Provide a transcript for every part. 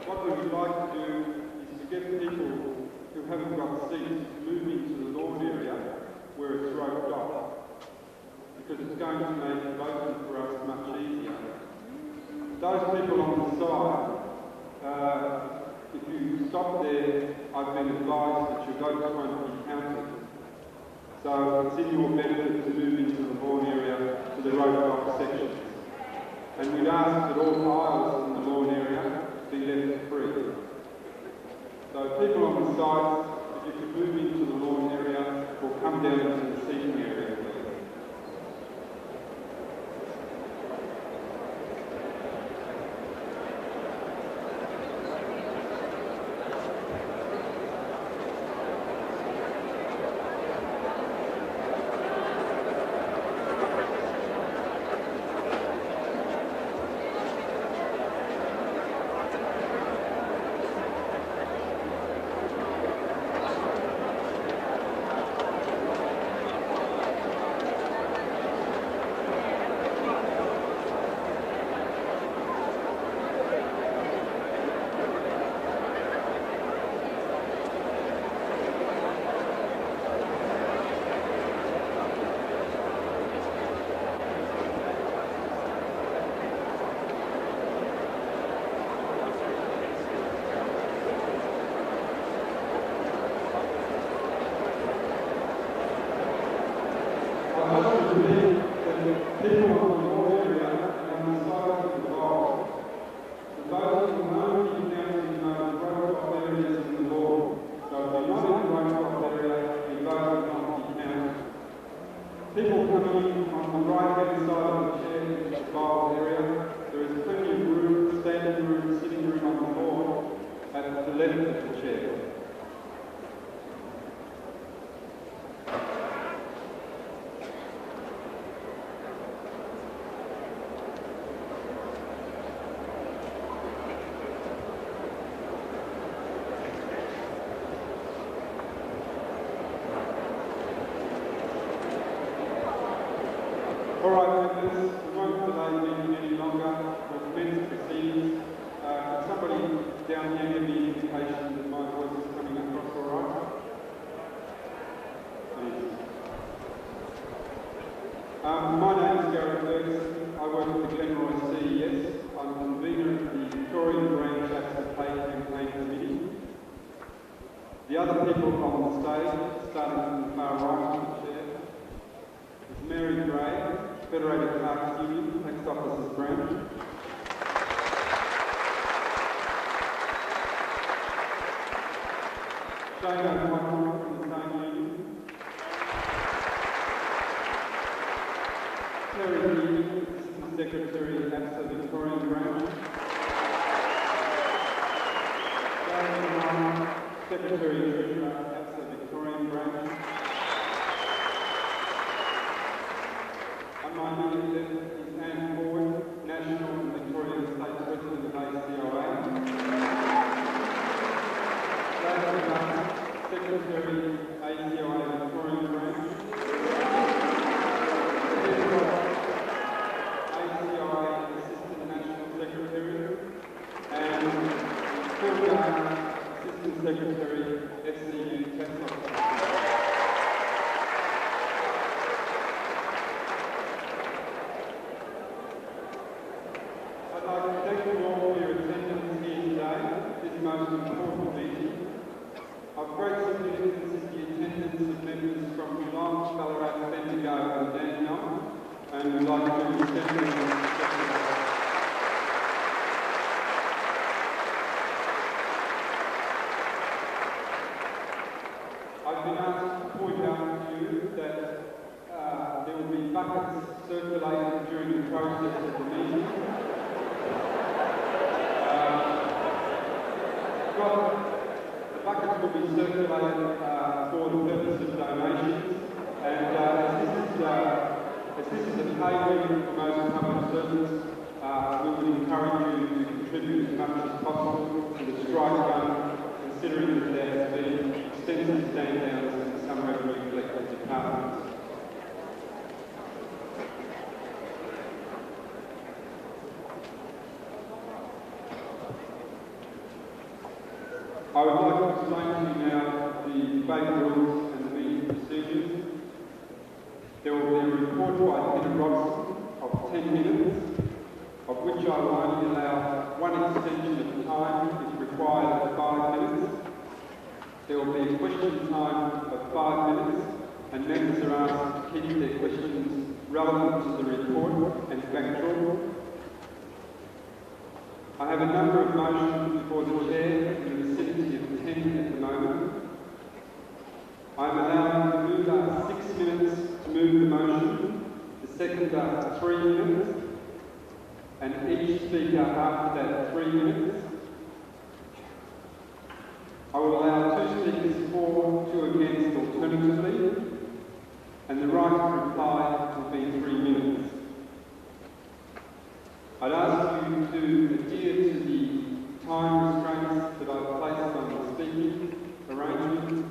what we would like to do is to get people who haven't got seats to move into the lawn area where it's roped off, because it's going to make voting for us much easier. Those people on the side, if you stop there, I've been advised that your votes won't be counted. So it's in your benefit to move into the lawn area to the roped off sections. And we'd ask that all aisles in the lawn area be left free. So people on the sides, if you could move into the lawn area or come down into the seating area, please. People coming on the right-hand side of the chair in the bowl area, there is plenty of room, standing room, sitting room on the floor at the left of the chair. All right, members, we won't delay any longer. We'll commence proceedings. Somebody down here give me an indication that my voice is coming across all right? Please. My name is Gareth Ferguson. I work for the Glenroy CES. I'm convener of the Victorian Branch Access Pay Campaign Committee. The other people on the stage, starting from the far right of the chair, is Mary Gray, Federated Parks Union, Tax Officers Branch. Shane O'Connell from the same union. Terry Healy, Assistant Secretary at APSA Victorian Branch. James Myer, Secretary and Treasurer at APSA Victorian Branch. My immediate left is Anne Ford, National and Victorian State President of ACOA. David Martin, Secretary, ACOA Victorian Branch. Steve Ross, ACOA Assistant National Secretary. And Phil Garner, Assistant Secretary, FCU Tax Officer. Most important meeting. Of great significance is the attendance of members from Geelong, Ballarat, Bendigo and Dandenong, and we'd like to extend them. I've been asked to point out to you that there will be buckets circulated during the process of the meeting. The buckets will be circulated for the purpose of donations, and as this is a pay week for most public servants, we would encourage you to contribute as much as possible to the strike fund, considering that there has been extensive stand downs in some revenue collected departments. I would like to explain to you now the debate rules and the meeting procedures. There will be a report by Peter Robson of 10 minutes, of which I will only allow one extension of time if required of 5 minutes. There will be a question time of 5 minutes, and members are asked to keep their questions relevant to the report and factual. I have a number of motions before the Chair in the vicinity of 10 at the moment. I am allowing the mover 6 minutes to move the motion, the seconder 3 minutes, and each speaker after that 3 minutes. I will allow 2 speakers for, 2 against alternatively, and the right to reply will be 3 minutes. I'd ask you to adhere to the time restraints that I've placed on the speaking arrangement,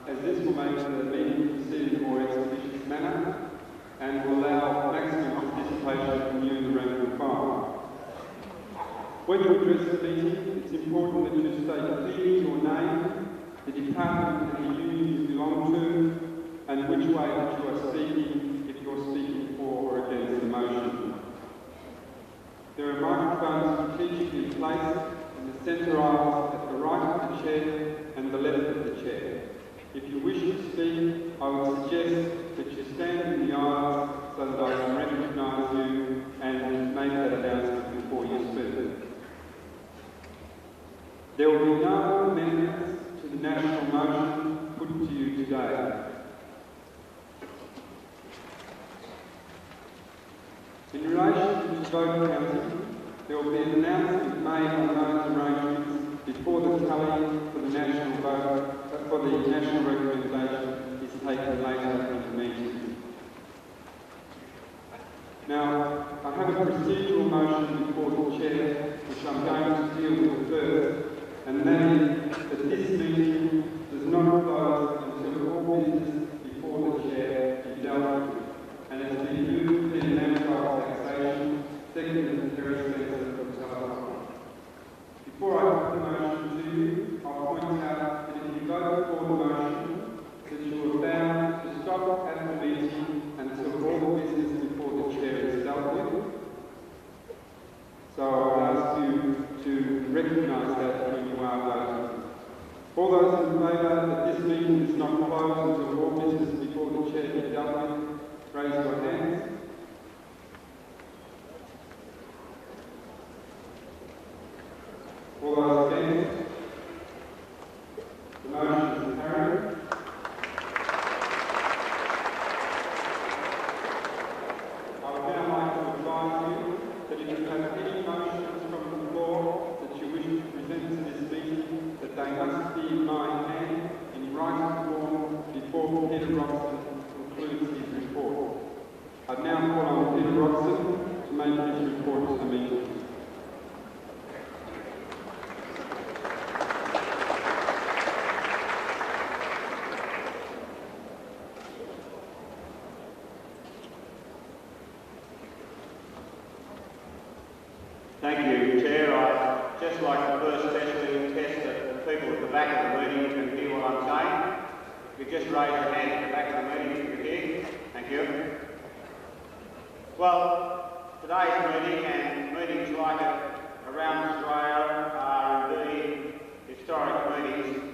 as this will make the meeting proceed in a more expeditious manner and will allow maximum participation from you in the rank and file. When you address the meeting, it's important that you state clearly your name, the department and the union you belong to, and which way that you are speaking, if you're speaking for or against the motion. There are microphones strategically placed in the centre aisles at the right of the chair and the left of the chair. If you wish to speak, I would suggest that you stand in the aisles so that I can recognise you and make that announcement before you speak. There will be no amendments to the national motion put to you today. In relation to vote counting, there will be an announcement made on those arrangements before the tally for the national vote, for the national recommendation is taken later in the meeting. Now, I have a procedural motion before the Chair, which I'm going to deal with first, and that is that this meeting does not close until all business before the Chair is dealt with, and it's been moved to the National Taxation, second Terry Spencer from Telephone. Before I put the motion to you, I'll point out that if you vote for the motion, that you are bound to stop at the meeting until all the business before the Chair is dealt with. So I would ask you to recognise that when you are voting. All those in favour that this meeting does not close until all business before the Chair is dealt with, raise your hands. All those against? The motion is carried. I would now like to advise you that if you have any motions from the floor that you wish to present to this meeting, that they must be in my hand in writing form before Peter Robson concludes his report. I now call on Peter Robson to make his report to the meeting. Thank you, Chair. I'd just like to first especially test that the people at the back of the meeting can hear what I'm saying. If you just raise your hand at the back of the meeting if you can hear. Thank you. Well, today's meeting and meetings like it around Australia are indeed historic meetings.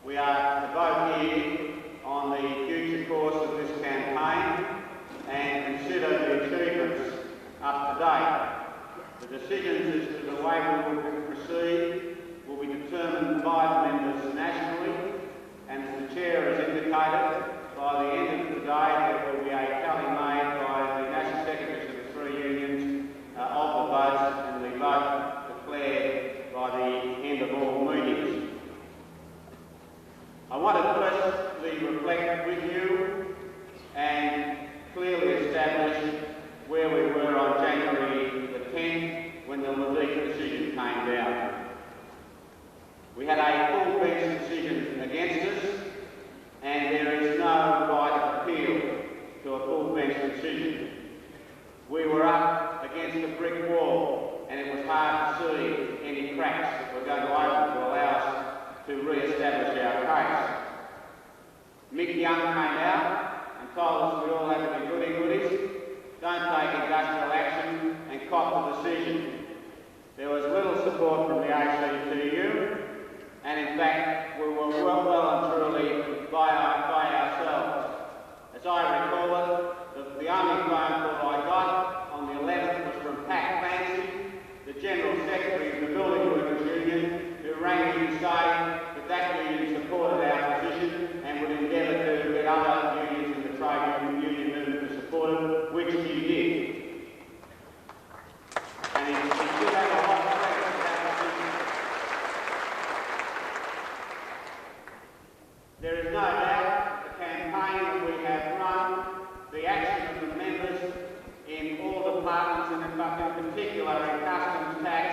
We are to vote here on the future course of this campaign and consider the achievements up to date. The decisions as to the way we will proceed will be determined by the members nationally, and as the Chair has indicated, by the end of the day there will be a tally made by the National Secretaries of the three unions of the votes, and the vote declared by the end of all meetings. I want to firstly reflect with you and clearly establish where we were on January the 10th when the legal decision came down. We had a full bench decision against us, and there is no right of appeal to a full bench decision. We were up against a brick wall, and it was hard to see any cracks that were going to open the Building Workers Union, who rang me to say that that union supported our position and would endeavour to get other unions in the trade union movement to support it, which you did. And he did have a lot of credit for that position. There is no doubt the campaign that we have run, the action of the members in all departments, and in particular in Customs, Tax,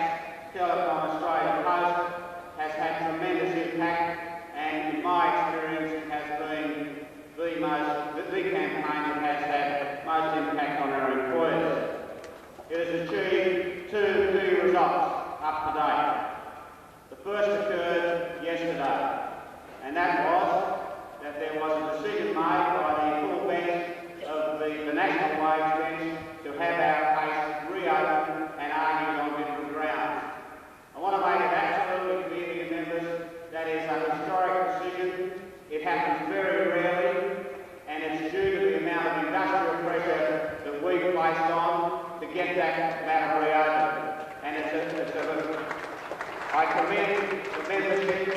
Telecom Australia Post, has had tremendous impact, and in my experience it has been the campaign that has had most impact on our employers. It has achieved two key results up to date. The first occurred yesterday, and that was that there was a decision made by the full bench of the National Wage Bench to have our case reopened and argued on different grounds. I want to make it absolutely clear to you members that is a historic decision. It happens very rarely, and it's due to the amount of industrial pressure that we placed on to get that matter reopened. And I commend the membership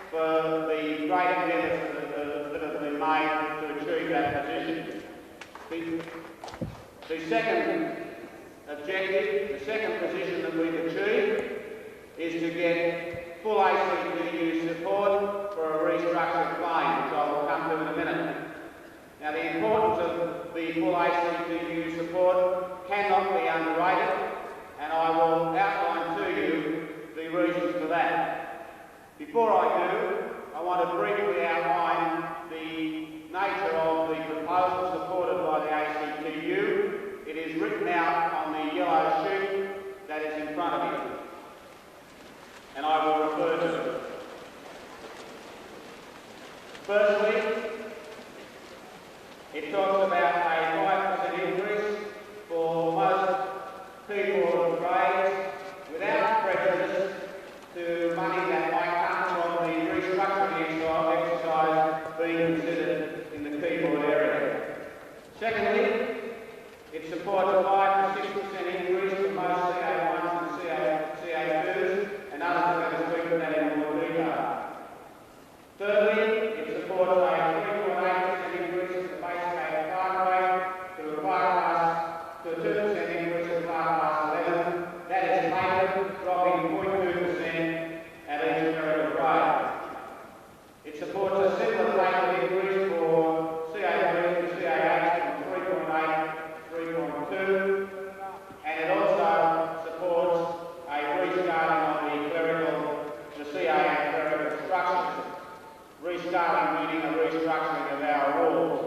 for the great endeavours that have been made to achieve that position. The second objective, the second position that we've achieved is to get full ACTU support for a restructured claim, which I will come to in a minute. Now, the importance of the full ACTU support cannot be underrated, and I will outline to you the reasons for that. Before I do, I want to briefly outline the nature of the proposal supported by the ACTU. It is written out on the yellow sheet that is in front of you, and I will refer to it. Firstly, it talks about a 5% increase for most people of trades without prejudice to money that might come from the restructuring exercise being considered in the keyboard area. Secondly, it supports a 5 to 6% increase for most CA1s and CA2s, and others are going to speak to that in more detail. Thirdly, it supports a 3.8% increase in the base pay clerk rate to a 2% increase in clerk class 11. That is paid, dropping 0.2% at each clerical grade. It supports a similar payment increase for CA3 to CA8 from 3.8 to 3.2, and it also supports a restarting of the CA clerical structures. Restarting meaning a restructuring of our rules.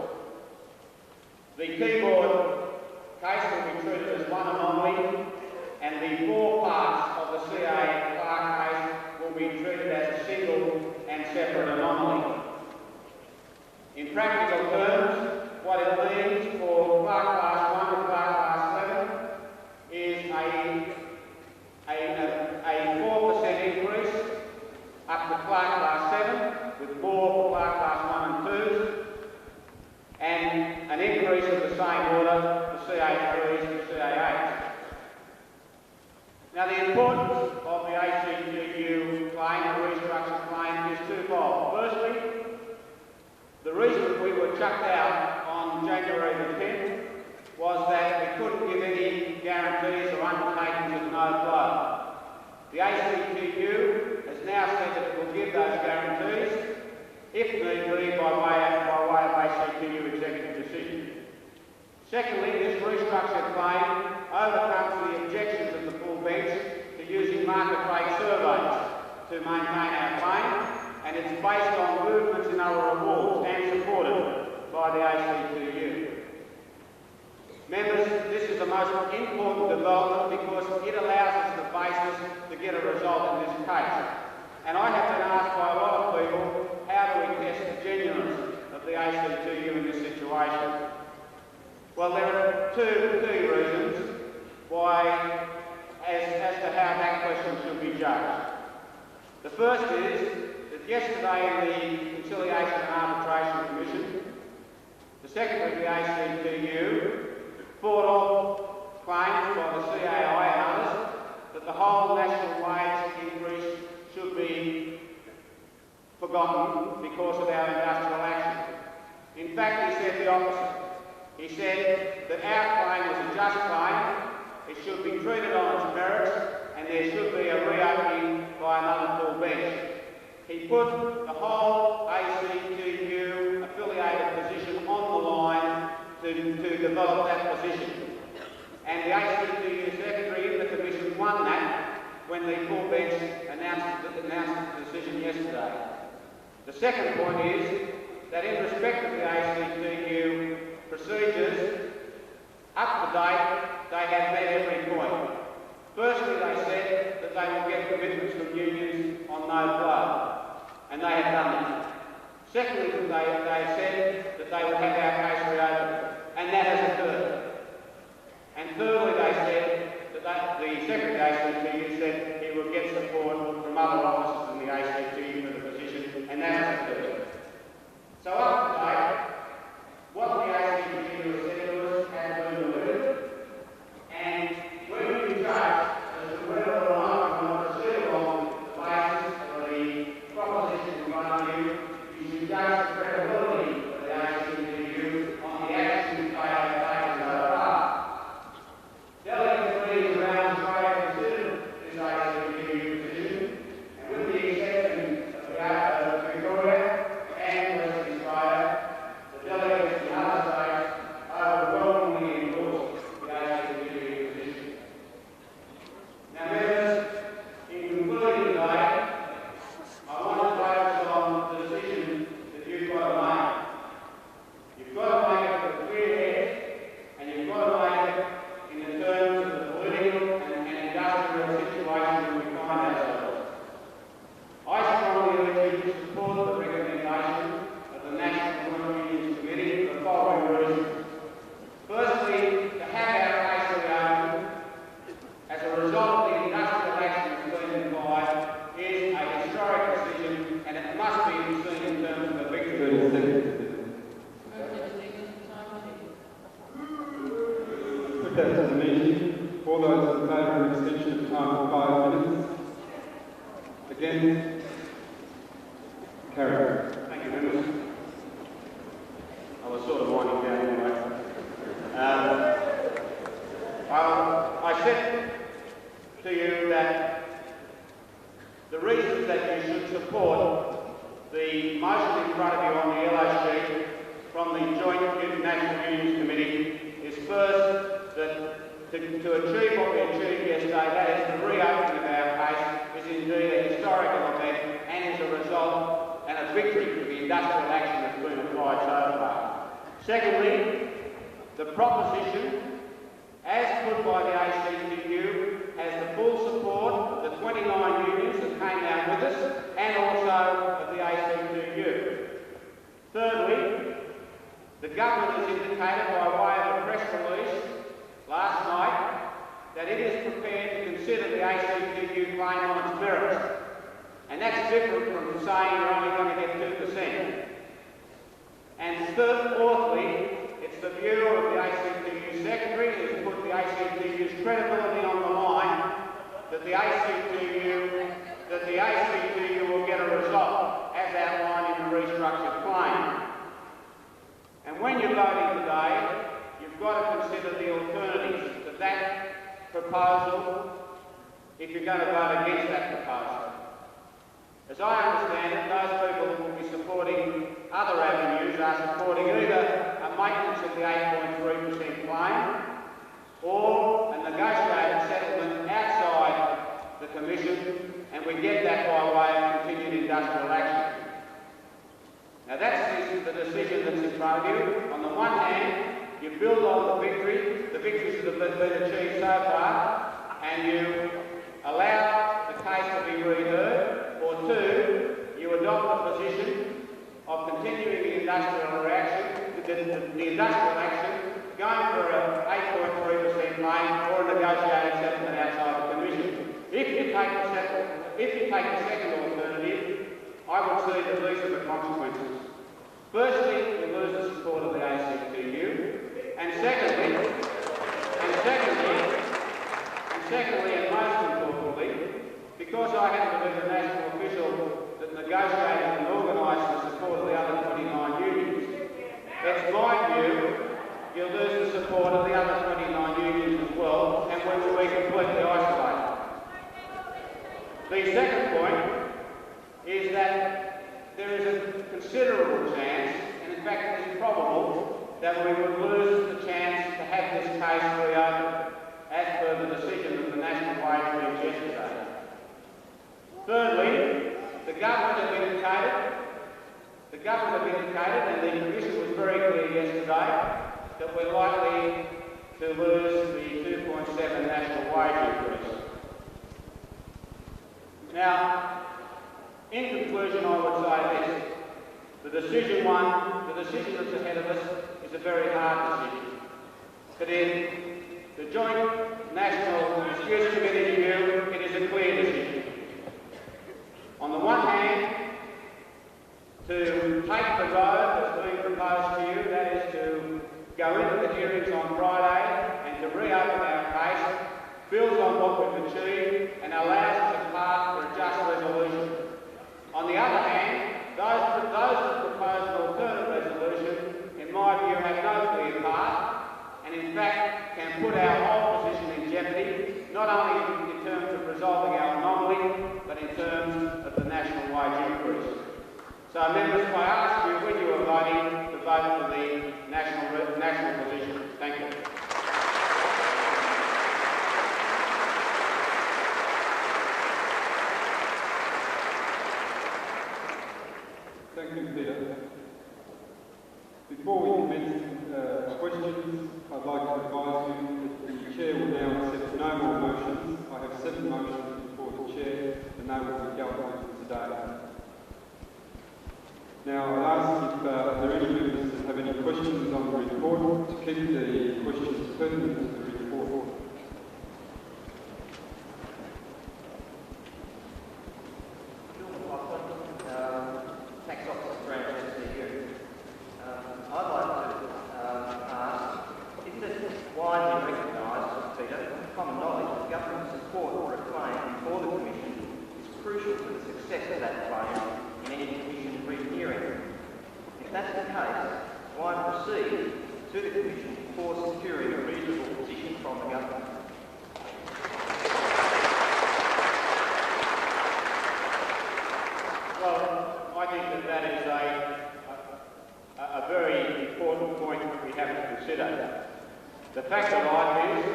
The keyboard case will be treated as one anomaly, and the 4 parts of the CA clerk case will be treated as a single and separate anomaly. In practical terms, what it means for clerk class 1 to clerk class 7 is a 4% increase up to clerk class 7, with 4 clerk class 1 and 2s, and an increase of the same order for CA3s and CA8s. Now, the importance of the ACTU claim, the restructured claim, is twofold. Firstly, the reason we were chucked out on January the 10th was that we couldn't give any guarantees or undertakings of no flow. The ACTU has now said that it will give those guarantees, if need be, by way of ACTU executive decision. Secondly, this restructured claim overcomes the objections of the full bench to using market rate surveys to maintain our claim, and it's based on movements in our rewards and supported by the ACTU. Members, this is the most important development because it allows us the basis to get a result in this case. And I have been asked by a lot of people, how do we test the genuineness of the ACTU in this situation? Well, there are two key reasons why, as to how that question should be judged. The first is that yesterday in the Conciliation and Arbitration Commission, the Secretary of the ACTU fought off claims by the CAI and others that the whole national wage he said that our claim was a just claim, it should be treated on its merits, and there should be a reopening by another full bench. He put the whole ACTU affiliated position on the line to develop that position. And the ACTU secretary in the commission won that when the full bench announced the decision yesterday. The second point is that in respect of the ACTU procedures, up to date, they have met every point. Firstly, they said that they will get commitments from unions on no blow, and they have done that. Secondly, they said that they would have our case reopened, and that has occurred. And thirdly, they said that the Secretary of the ACTU said he would get support from other officers in the ACTU for the position, and that has occurred. So up to date, what the ACTU has said to us has been delivered, and when you judge as to whether or not we want to proceed along the basis of the proposition in front of you, you should judge the credibility of the ACTU on the actions they have taken so far. Delegates leaders around Australia considered this ACTU position, and with the exception of Victoria and Western Australia, the delegates in other states overwhelmingly endorsed the ACTU position. Now, members, in concluding today, I want to focus on the decision that you've got to make. You've got to make it with a clear head, and you've got to make it in the terms of the political and industrial situation in which we find ourselves. I strongly urge you to support the recommendation of the National Work Unions Committee for the following reasons. Firstly, to have our case reopened as a result of the industrial action that's been implied is a historic decision, and it must be seen in terms of a victory. Put that to the meeting. All those in favour of extension of time for 5 minutes? Against? Carried. Thank you, members. I was sort of winding down anyway. I said to you that the reasons that you should support the motion in front of you on the yellow sheet from the Joint National Unions Committee is first that to achieve what we achieved yesterday, that is the reopening of our case, is indeed a historical event and is a result and a victory for the industrial action that's been applied so far. Secondly, the proposition, as put by the ACTU, has the full support of the 29 unions that came out with us and also of the ACTU. Thirdly, the government has indicated by way of a press release last night that it is prepared to consider the ACTU claim on its merits. And that's different from saying you're only going to get 2%. And fourthly, it's the view of the ACTU Secretary who has put the ACTU's credibility on the line that the ACTU will get a result as outlined in the restructured claim. And when you're voting today, you've got to consider the alternatives to that proposal if you're going to vote against that proposal. As I understand it, those people who will be supporting other avenues are supporting either a maintenance of the 8.3% claim or a negotiated settlement outside the Commission, and we get that by way of continued industrial action. Now that's the decision that's in front of you. On the one hand, you build on the victories that have been achieved so far, and you allow the case to be reheard, or two, you adopt the position of continuing the industrial action, going for an 8.3% claim or a negotiated settlement outside the Commission. If you take the second alternative, I would see that these are the consequences. Firstly, you lose the support of the ACTU, and secondly, and most importantly, because I happen to be the national official that negotiated and organised the support of the other 29 unions, it's my view you lose support of the other 29 unions as well, and we will be completely isolated. The second point is that there is a considerable chance, and in fact it is probable, that we would lose the chance to have this case reopened as per the decision of the National Wage Board yesterday. Thirdly, the government have indicated, and the Commission was very clear yesterday, that we're likely to lose the 2.7 national wage increase. Now, in conclusion, I would say this. The decision that's ahead of us is a very hard decision. But in the Joint National Disputes Committee view, it is a clear decision. On the one hand, to take the road that's being proposed to you, that is to go into the hearings on Friday and to reopen our case, builds on what we've achieved and allows us a path for a just resolution. On the other hand, those that propose an alternate resolution, in my view, have no clear path and in fact can put our whole position in jeopardy, not only in terms of resolving our anomaly, but in terms of the national wage increase. So members, I ask you when you are voting to vote for the national position. Thank you. Thank you, Peter. Before we commence questions, I'd like to advise you that the Chair will now accept no more motions. I have 7 motions before the Chair, and they will be dealt with today. Now, I'll ask if there are any members that have any questions on the report to keep the questions pertinent to the report. Tax Officer Grant, MCU. I'd like to ask, isn't it widely recognised, Peter, common knowledge that government support for a claim before the Commission is crucial to the success of that claim in any Commission re-hearing? If that's the case, why proceed to the Commission before securing a reasonable position from the government? Well, I think that is a very important point that we have to consider. The fact of life is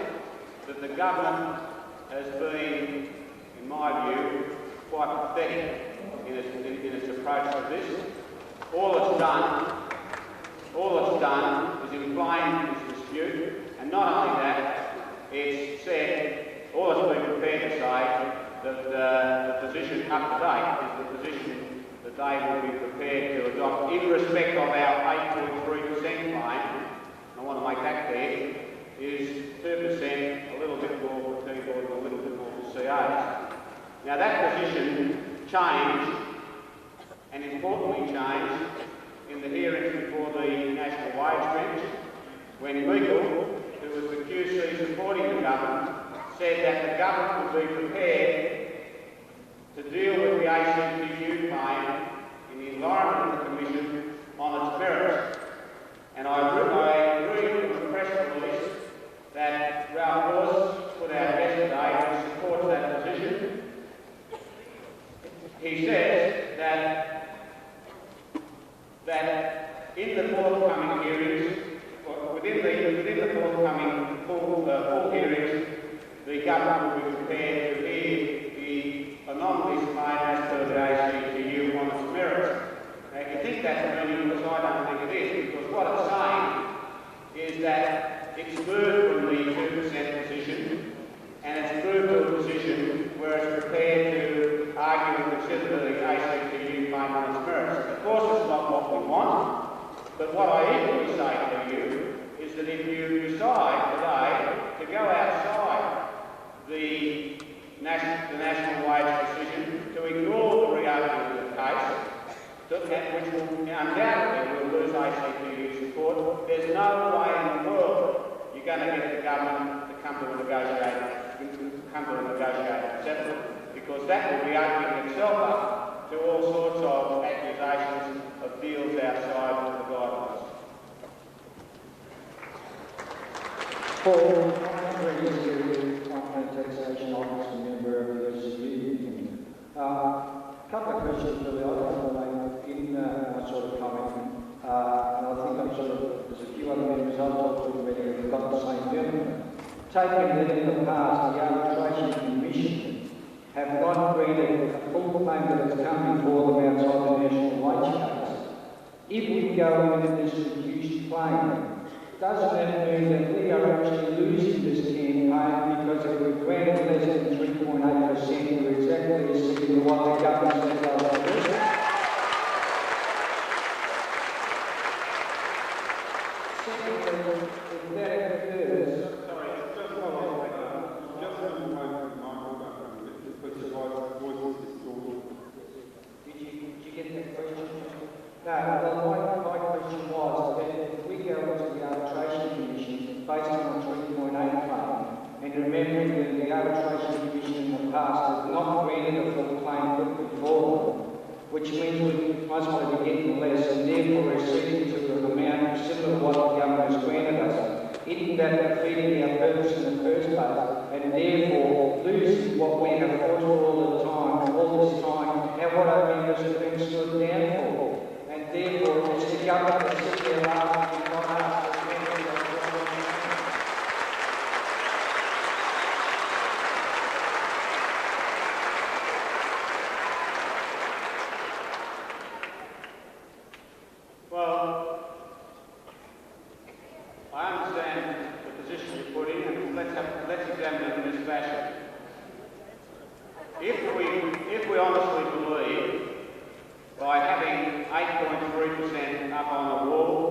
that the government has been, in my view, quite pathetic in its approach to this. All it's done is inflame this dispute, and not only that, it's said, all it's been prepared to say, that the position up to date is the position that they will be prepared to adopt in respect of our 8.3% claim. I want to make that clear, is 2%, a little bit more for keyboard and a little bit more for CAs. Now that position changed, and importantly changed, in the hearings before the National Wage Bench, when Meikle, who was the QC supporting the government, said that the government would be prepared to deal with the ACTU claim in the environment of the Commission on its merits. And I agree with the press release that Ralph Ross put out yesterday and supports that position. He says that in the forthcoming hearings, within the forthcoming full hearings, the government will be prepared to hear the anomalies claim as per the ACTU on its merits. Now, if you think that's meaningless, I don't think it is, because what it's saying is that it's moved from the 2% position and it's moved to a position where it's prepared to argue and consider the ACTU claim on its merits. Of course, it's not what we want, but what I equally say to you is that if you decide today to go outside the national wage decision, to ignore the reopening of the case, which will undoubtedly will lose ACTU support, there's no way in the world you're going to get the government to come to a negotiated settlement, because that will be opening itself up to all sorts of accusations of deals outside of the guidelines. Paul, I'm previously on the taxation office and member of the SCU. A couple of questions really I want to make in my sort of comment. And I think I'm sort of, there's a few other members I've talked to already who've got the same feeling. Taking that in the past, the arbitration commission have not granted a full claim that has come before them outside the national wage case. If we go into this reduced claim, doesn't that mean that we are actually losing this campaign because if we're granted less than 3.8%, we're exactly similar to what the government said they were doing? Secondly, if that occurs, Sorry, just hold on. Just move away from Michael, but your voice is distorted. did you get that question? No, well, my question was that if we go into the arbitration commission based on the 3.8 claim, and remembering that the arbitration commission in the past has not granted a full claim put before them, which means we must be getting less, and therefore we're seeking to an amount similar to what the government has granted us. Isn't that defeating our purpose in the first place, and therefore losing what we have fought for all this time, and what our members have been stood down for? And therefore, it's the government that sits there laughing and not us as members of the government. Well, I understand the position you're putting, and let's examine it in this fashion. If we honestly believe by having 8.3% up on the wall,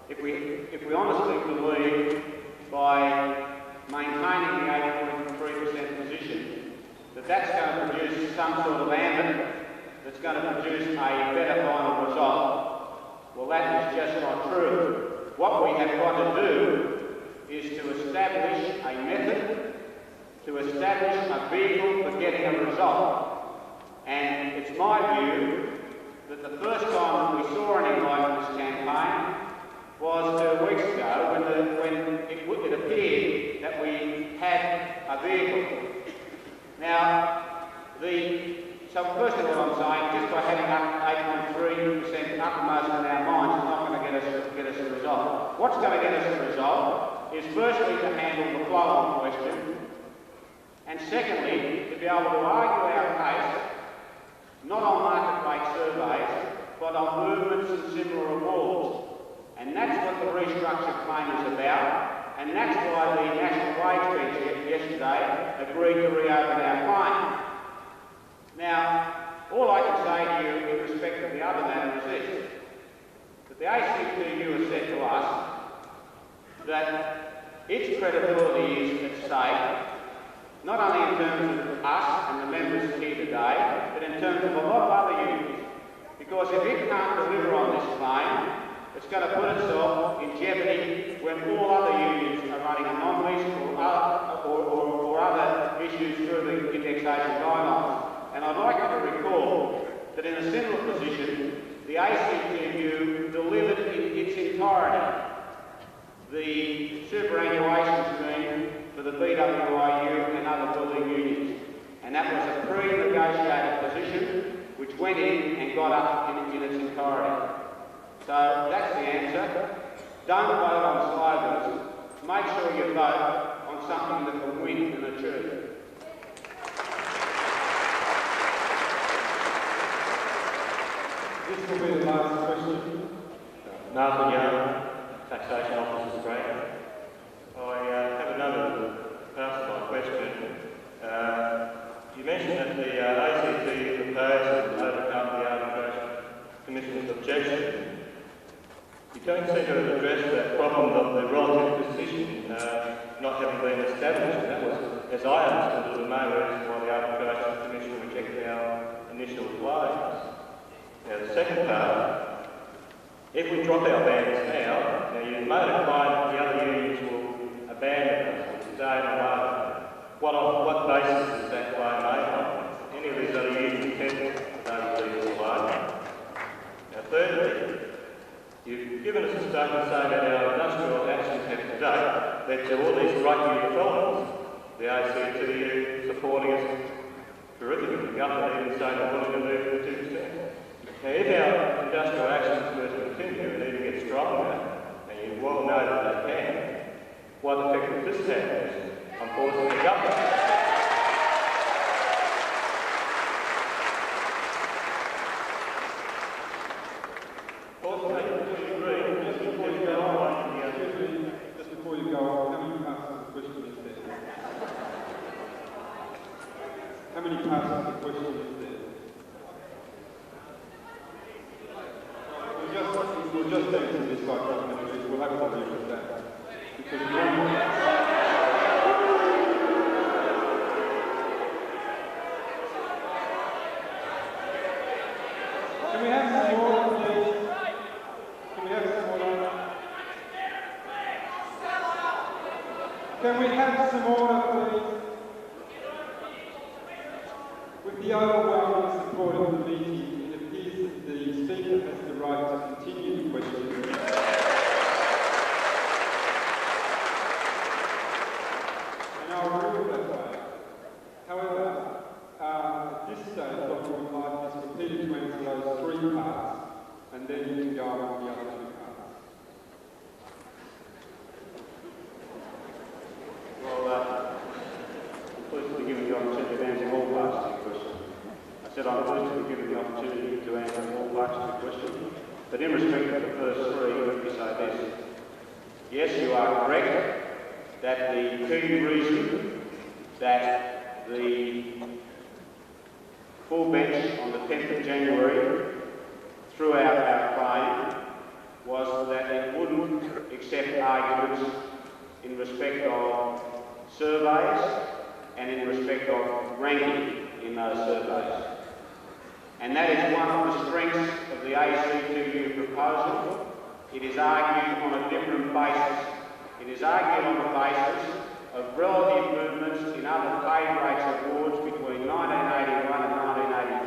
if we honestly believe by maintaining the 8.3% position that that's going to produce some sort of ambit that's going to produce a better final result, well, that is just not true. What we have got to do is to establish a method, to establish a vehicle for getting a result. And it's my view that the first time that we saw anything like this campaign was 2 weeks ago when it appeared that we had a vehicle. Now, so first of all I'm saying, just by having 8.3% uppermost in our minds is not going to get us a result. What's going to get us a result is firstly to handle the flow-on question, and secondly, to be able to argue our case not on market-based surveys, but on movements and similar awards. And that's what the restructured claim is about, and that's why the National Wage Bench yesterday agreed to reopen our claim. Now, all I can say to you in respect of the other matter is this, that the ACTU has said to us that its credibility is at stake, not only in terms of us and the members here today, but in terms of a lot of other unions. Because if it can't deliver on this claim, it's going to put itself in jeopardy when all other unions are running anomalies or other issues through the indexation guidelines. And I'd like you to recall that in a similar position, the ACTU delivered in its entirety the superannuation scheme for the BWIU and other building unions. And that was a pre-negotiated position which went in and got up in its entirety. So that's the answer. Don't vote on slogans. Make sure you vote on something that will win and achieve. This will be the last question. Nathan Young, Taxation Office Australia. I have another part of my question. You mentioned that the ACT proposed to overcome the Arbitration Commission's objection. You don't seem to have addressed that problem of the relative position not having been established. And that was, as I understood it, the main reason why the Arbitration Commission rejected our initial claims. Now, the second part, if we drop our bans now you made a claim that the other unions will abandon us today and tomorrow. What basis is that claim made on? Any of these other unions don't leave us alone. Now, thirdly, you've given us a statement saying that our industrial actions have to date led there were all these rugby developments, the ACTU supporting us, terrific, the government even saying they're willing to move to 2%. Now, if our industrial actions were to continue and even get stronger, and you well know that they can, what effect would this have on forcing the government? Just before you go on, how many parts of the question is there? How many parts of the question is there? We'll just answer this like that. We'll have to leave with that. Because can we have some more, please? Can we have some order? Can we have some order, please? With the overwhelming support of the meeting, it appears that the Speaker has the right to continue the question. And I'll rule that way. However, at this stage, what we would like is for Peter to answer those three parts, and then you can go on with the other two parts. Well, I'm pleased to be given the opportunity to answer all parts of your question. I said I'm pleased to be given the opportunity to answer all parts of your question. But in respect of the first three, let me say this. Yes, you are correct that the key reason that the full bench on the 10th of January threw out our claim was that it wouldn't accept arguments in respect of surveys and in respect of ranking in those surveys. And that is one of the strengths of the ACTU proposal. It is argued on a different basis. It is argued on the basis of relative movements in other pay rates awards between 1981 and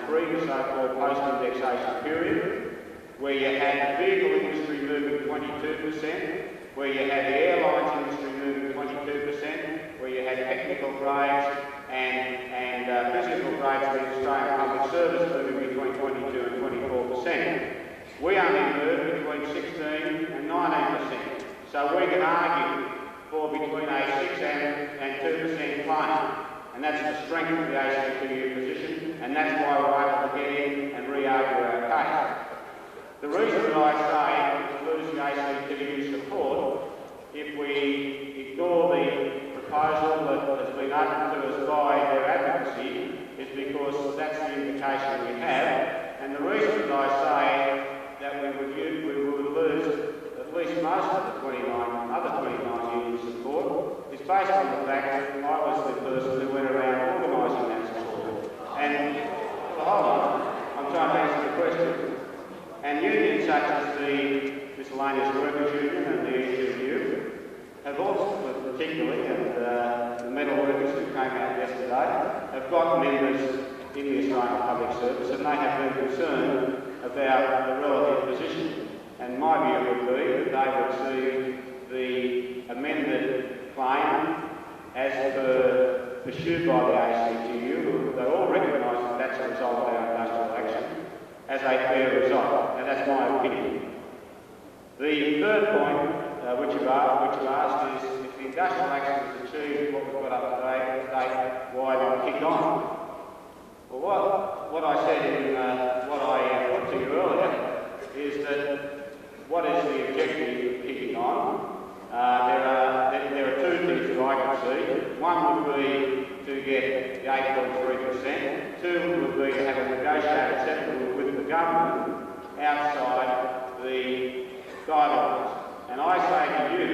1983, the so-called post-indexation period, where you had the vehicle industry moving 22%, where you had the airlines industry moving 22%, where you had technical grades and physical grades of the Australian public service moving between 22 and 24%. We only moved between 16 and 19%. So we can argue for between a 6 and 2% claim. And that's the strength of the ACTU position, and that's why we're able to get in and re-argue our case. The reason that I say we lose the ACTU support, if we ignore the proposal that has been opened to us by their advocacy, is because that's the indication we have. And the reason that I say that we would lose at least most of the other 29 union support is based on the fact that I was the person who went around organising that support. And, well, hold on, I'm trying to answer the question. And unions such as the Miscellaneous Workers Union and the ECU have also, particularly, and the metal workers who came out yesterday, have got members in the Australian public service, and they have been concerned about the relative position. And my view would be that they would see the amended claim as pursued by the ACTU, they all recognise that that's a result of our industrial action, as a fair result, and that's my opinion. The third point which you asked is, if the industrial action has achieved what we've got up today, why did it kick on? Well, what I said in what I put to you earlier is that what is the objective of kicking on? There are two things that I can see. One would be to get the 8.3%. Two would be to have a negotiated settlement with the government outside the guidelines. And I say to you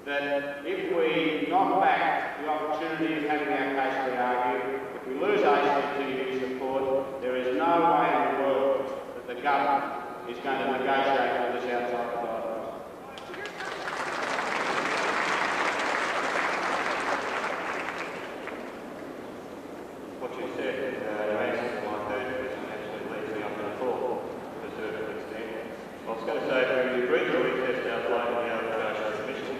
that if we knock back the opportunity of having our case re-argued, if we lose ACTU support, there is no way in the world that the government is going to negotiate with us outside the guidelines. What you said, your answer to my third question actually leads me up to the floor to a certain extent. I was going to say, we agreed to retest our claim in the Arbitration Commission.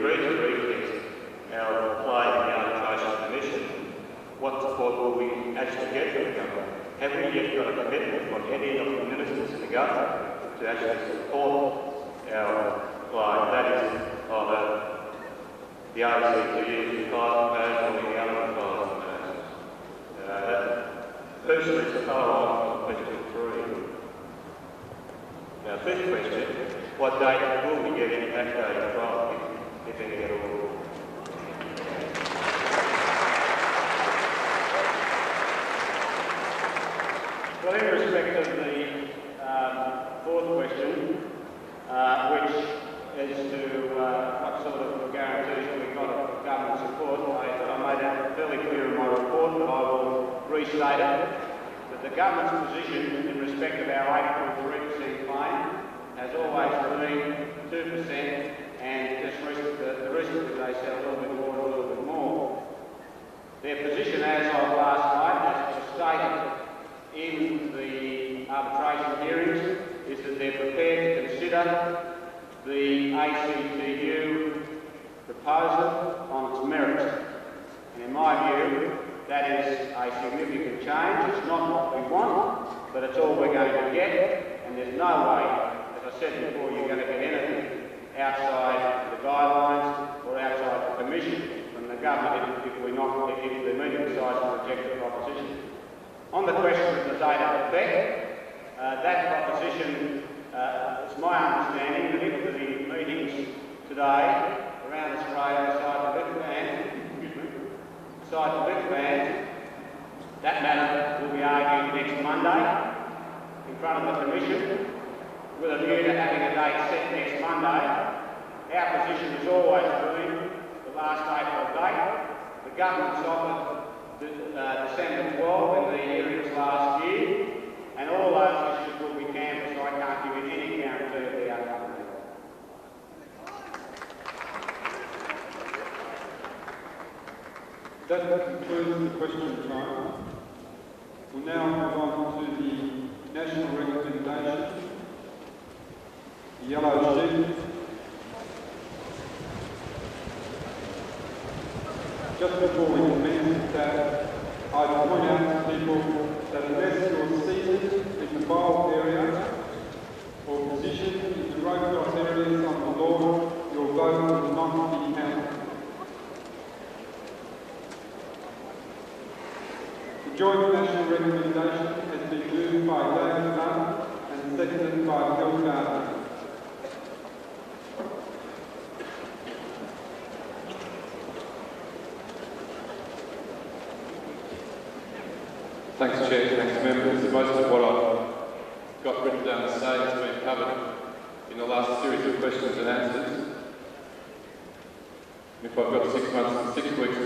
agreed to rethink our play in the Arbitration Commission, what support will we actually get from the government? Have we yet got a commitment from any of the ministers in the government to actually support our play? That is either the ACTU proposal or the other proposal. Firstly, to follow on from question 3. Now, fifth question, what date will we get in that day from, if any at all? Well, in respect of the fourth question, which is to what sort of guarantees we got of government support, I made that fairly clear in my report, but I will restate it, that the government's position in respect of our 8.3% claim has always been 2%, and just recently they said a little bit more and a little bit more. Their position as of last night, as it was stated in the arbitration hearings, is that they're prepared to consider the ACTU proposal on its merits. And in my view, that is a significant change. It's not what we want, but it's all we're going to get, and there's no way, as I said before, you're going to get anything outside the guidelines or outside the permission from the government if the meeting decides to reject the proposition. On the question of the date of effect, that proposition, it's my understanding that if the meetings today around Australia decide to lift bans, that matter will be argued next Monday in front of the Commission with a view to having a date set next Monday. Our position has always been the last April date. The government's offered December 12 in the hearings last year, and all those issues will be canvassed. I can't give you any guarantee of the outcome. That concludes the question time. We'll now move on to the national recommendation, the yellow sheet. Just before we commence that, I point out to people that unless you're seated in the bowl area or positioned in the rope areas on the lawn, your vote will not be counted. The joint national recommendation has been moved by David Dunn and seconded by Bill Gardner. Thanks, Chair. Thanks, members. Most of what I've got written down to say has been covered in the last series of questions and answers. If I've got 6 months and 6 weeks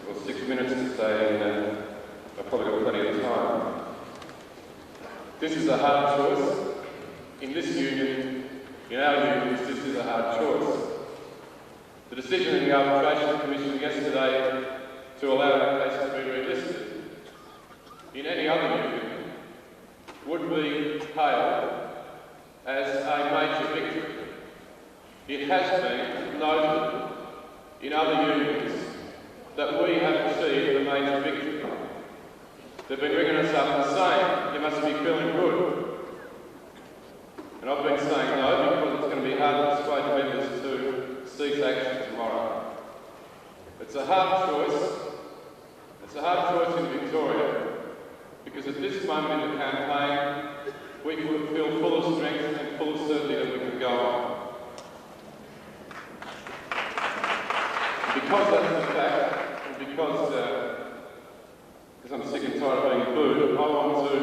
or 6 minutes to say, I've probably got plenty of time. This is a hard choice. In this union, in our unions, this is a hard choice. The decision in the Arbitration Commission yesterday to allow our case to be relisted in any other union would be hailed as a major victory. It has been noted in other unions that we have achieved a major victory. They've been ringing us up and saying, you must be feeling good. And I've been saying no, because it's going to be hard to persuade members to cease action tomorrow. It's a hard choice. It's a hard choice in Victoria, because at this moment in the campaign, we feel full of strength and full of certainty that we can go on. Because that's the fact, and because I'm sick and tired of being booed, I want to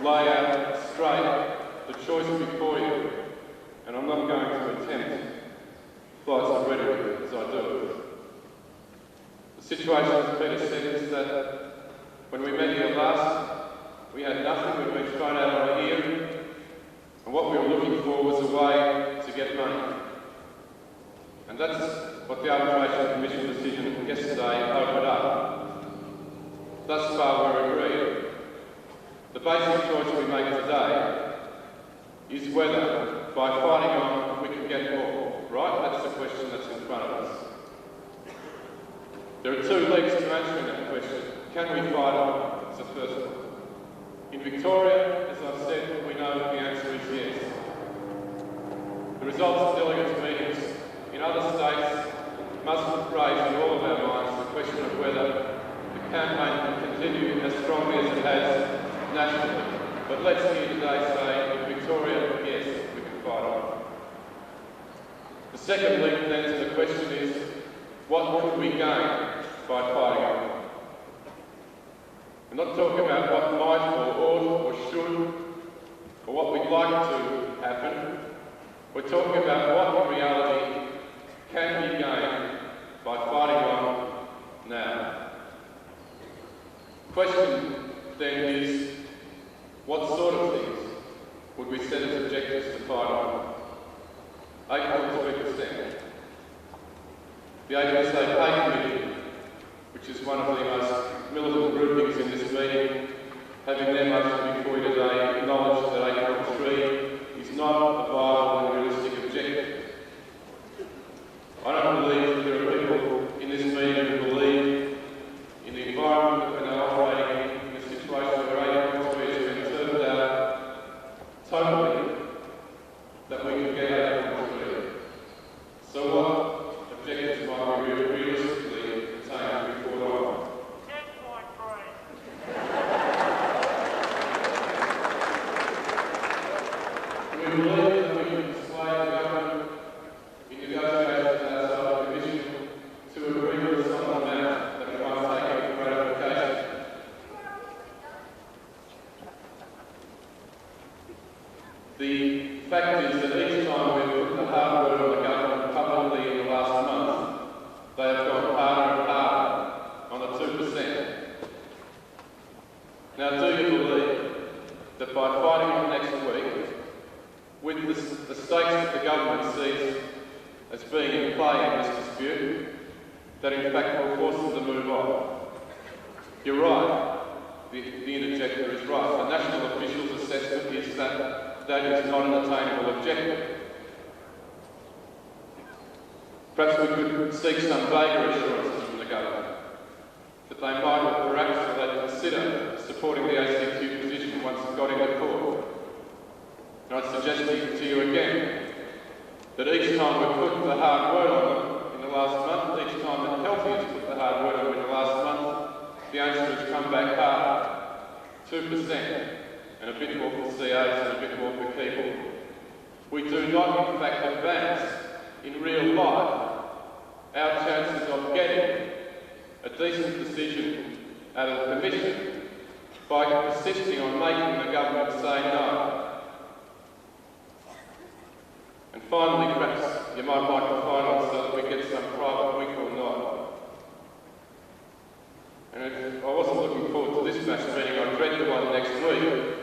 lay out straight the choice before you, and I'm not going to attempt flights of rhetoric as I do. The situation, as Peter said, is that when we met here last, we had nothing. We'd been thrown out on a ear, and what we were looking for was a way to get money. And that's what the Arbitration Commission decision yesterday opened up. Thus far we're agreed. The basic choice we make today is whether, by fighting on, we can get more. Right? That's the question that's in front of us. There are two legs to answering that question. Can we fight on? It's the first one. In Victoria, as I've said, we know the answer is yes. The results of delegates' meetings in other states must raise in all of our minds the question of whether the campaign can continue as strongly as it has nationally. But let's hear today say, in Victoria, yes, we can fight on. The second link then to the question is, what could we gain by fighting on? We're not talking about what might or ought or should or what we'd like to happen. We're talking about what in reality can be gained by fighting on now. The question then is, what sort of things would we set as objectives to fight on? 8.3%. The APSA Pay Committee, which is one of the most militant groupings in this meeting, having their motion before you today, acknowledge that 8.3 is not a viable and realistic objective. I don't believe that there are people in this meeting who believe in the environment that we're now operating in a situation where 8.3 has been turned out totally, that we can get 8.3. So what objectives might we realistically attain before long? 10.3. We believe that we can persuade the government in negotiations outside the Commission to agree with some amount that we might take for ratification. The fact is that each time we've put the hard word on the government publicly in the last month, they have gone harder and harder on the 2%. Now, do you believe that by fighting on next week, with the stakes that the government sees as being in play in this dispute, that in fact will force them to move on? You're right, the interjector is right. The national officials' assessment is that that is not an attainable objective. Perhaps we could seek some vaguer assurances from the government that they might, or perhaps they consider supporting the ACQ position once it got into court. And I'd suggest to you again that each time we put the hard word on them in the last month, each time that Pelly has put the hard word on them in the last month, the answer has come back hard. 2%, and a bit more for CAs and a bit more for people. We do not, in fact, advance in real life our chances of getting a decent decision out of the Commission by persisting on making the government say no. And finally, perhaps you might like to find out so that we get some private wink or nod. And I wasn't looking forward to this mass meeting, I dread the one next week,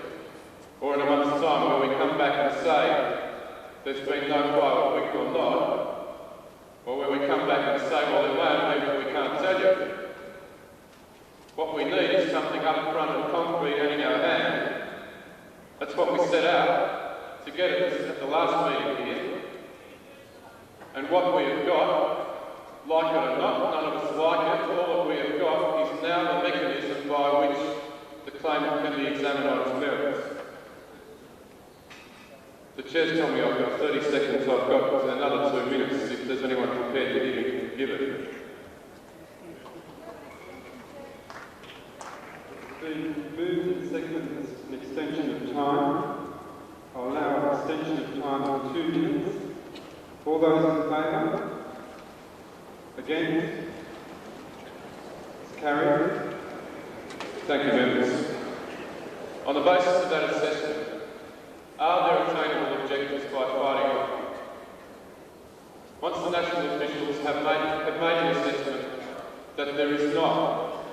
or in a month's time where we come back and say there's been no private wink or nod, or where we come back and say, well, there may have been, but we can't tell you. What we need is something up front and concrete and in our hand. That's what we set out to get at the last meeting here. And what we have got, like it or not, none of us like it, all that we have got is now the mechanism by which the claimant can be examined on its merits. The Chair's told me I've got 30 seconds, I've got another 2 minutes if there's anyone prepared to give it. The move and second is an extension of time. I'll allow an extension of time for 2 minutes. All those in favour? Against? It's carried. Thank you, members. On the basis of that assessment, are there attainable objectives by fighting on? Once the national officials have made the assessment that there is not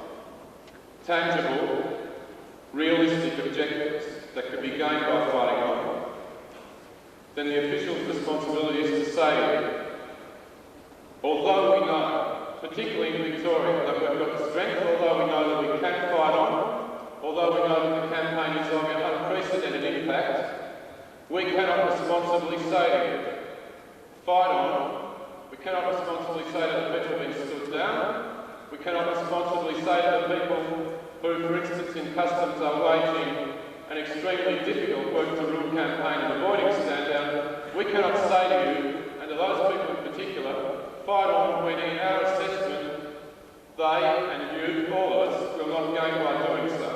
tangible, realistic objectives that could be gained by fighting on, then the officials' responsibility is to say, although we know, particularly in Victoria, that we've got the strength, although we know that we can fight on, although we know that the campaign is of an unprecedented impact, we cannot responsibly say, fight on, We cannot responsibly say to the people being stood down. We cannot responsibly say to the people who, for instance, in customs are waging an extremely difficult work to rule campaign of avoiding stand down. We cannot say to you, and to those people in particular, fight on when in our assessment, they and you, all of us, will not gain by doing so.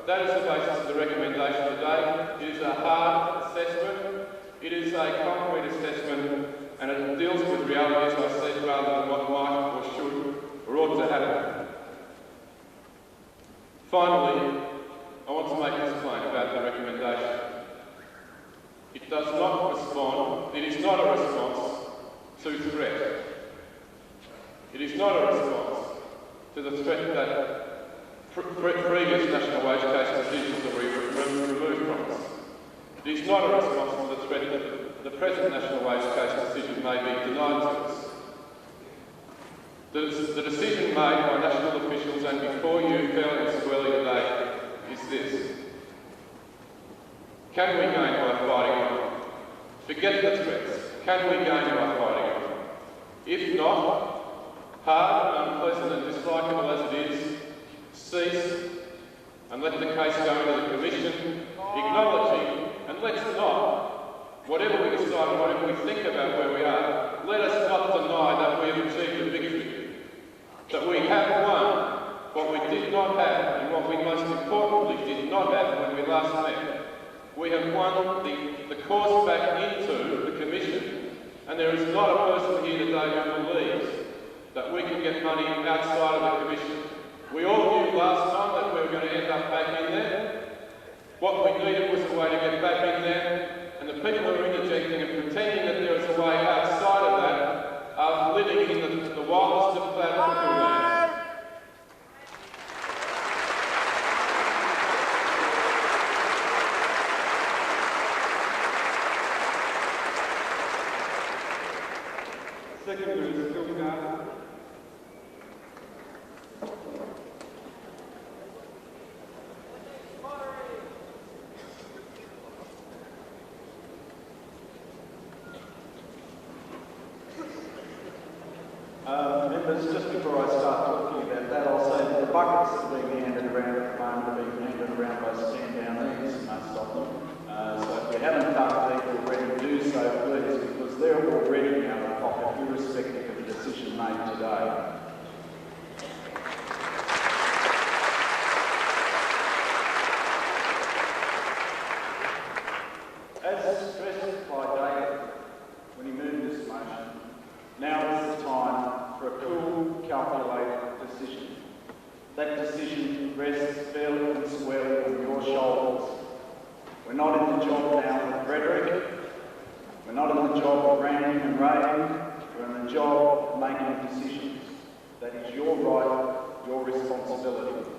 That is the basis of the recommendation today. It is a hard assessment, it is a concrete assessment, and it deals with reality, as I said, rather than what might or should or ought to happen. Finally, I want to make this point about the recommendation. It does not respond, it is not a response to threat. It is not a response to the threat that previous national wage case decisions are removed from us. It is not a response to the threat that the present national wage case decision may be denied to us. The decision made by national officials and before you, fairly and squarely today, is this. Can we gain by fighting on? Forget the threats. Can we gain by fighting on? If not, hard, unpleasant and dislikable as it is, cease and let the case go into the Commission, acknowledging, and let's not, whatever we decide and whatever we think about where we are, let us not deny that we have achieved a victory, that we have won what we did not have and what we most importantly did not have when we last met. We have won the course back into the Commission, and there is not a person here today who believes that we can get money outside of the Commission. We all knew last time that we were going to end up back in there. What we needed was a way to get back in there, and the people who are interjecting and pretending that there is a way outside of that are living in the wildest of cloud cuckoo land. Secondly, is still down. Members, just before I start talking about that, I'll say that the buckets that are being handed around at the moment are being handed around by stand-down, most of them. So if you haven't done it already, do so please, because they're already out of pocket, irrespective of the decision made today. As stressed by David when he moved this motion, now is the time for a cool, calculated decision. That decision rests fairly and squarely on your shoulders. We're not in the job now of rhetoric. We're not in the job of ranting and raving. We're in the job of making decisions. That is your right, your responsibility.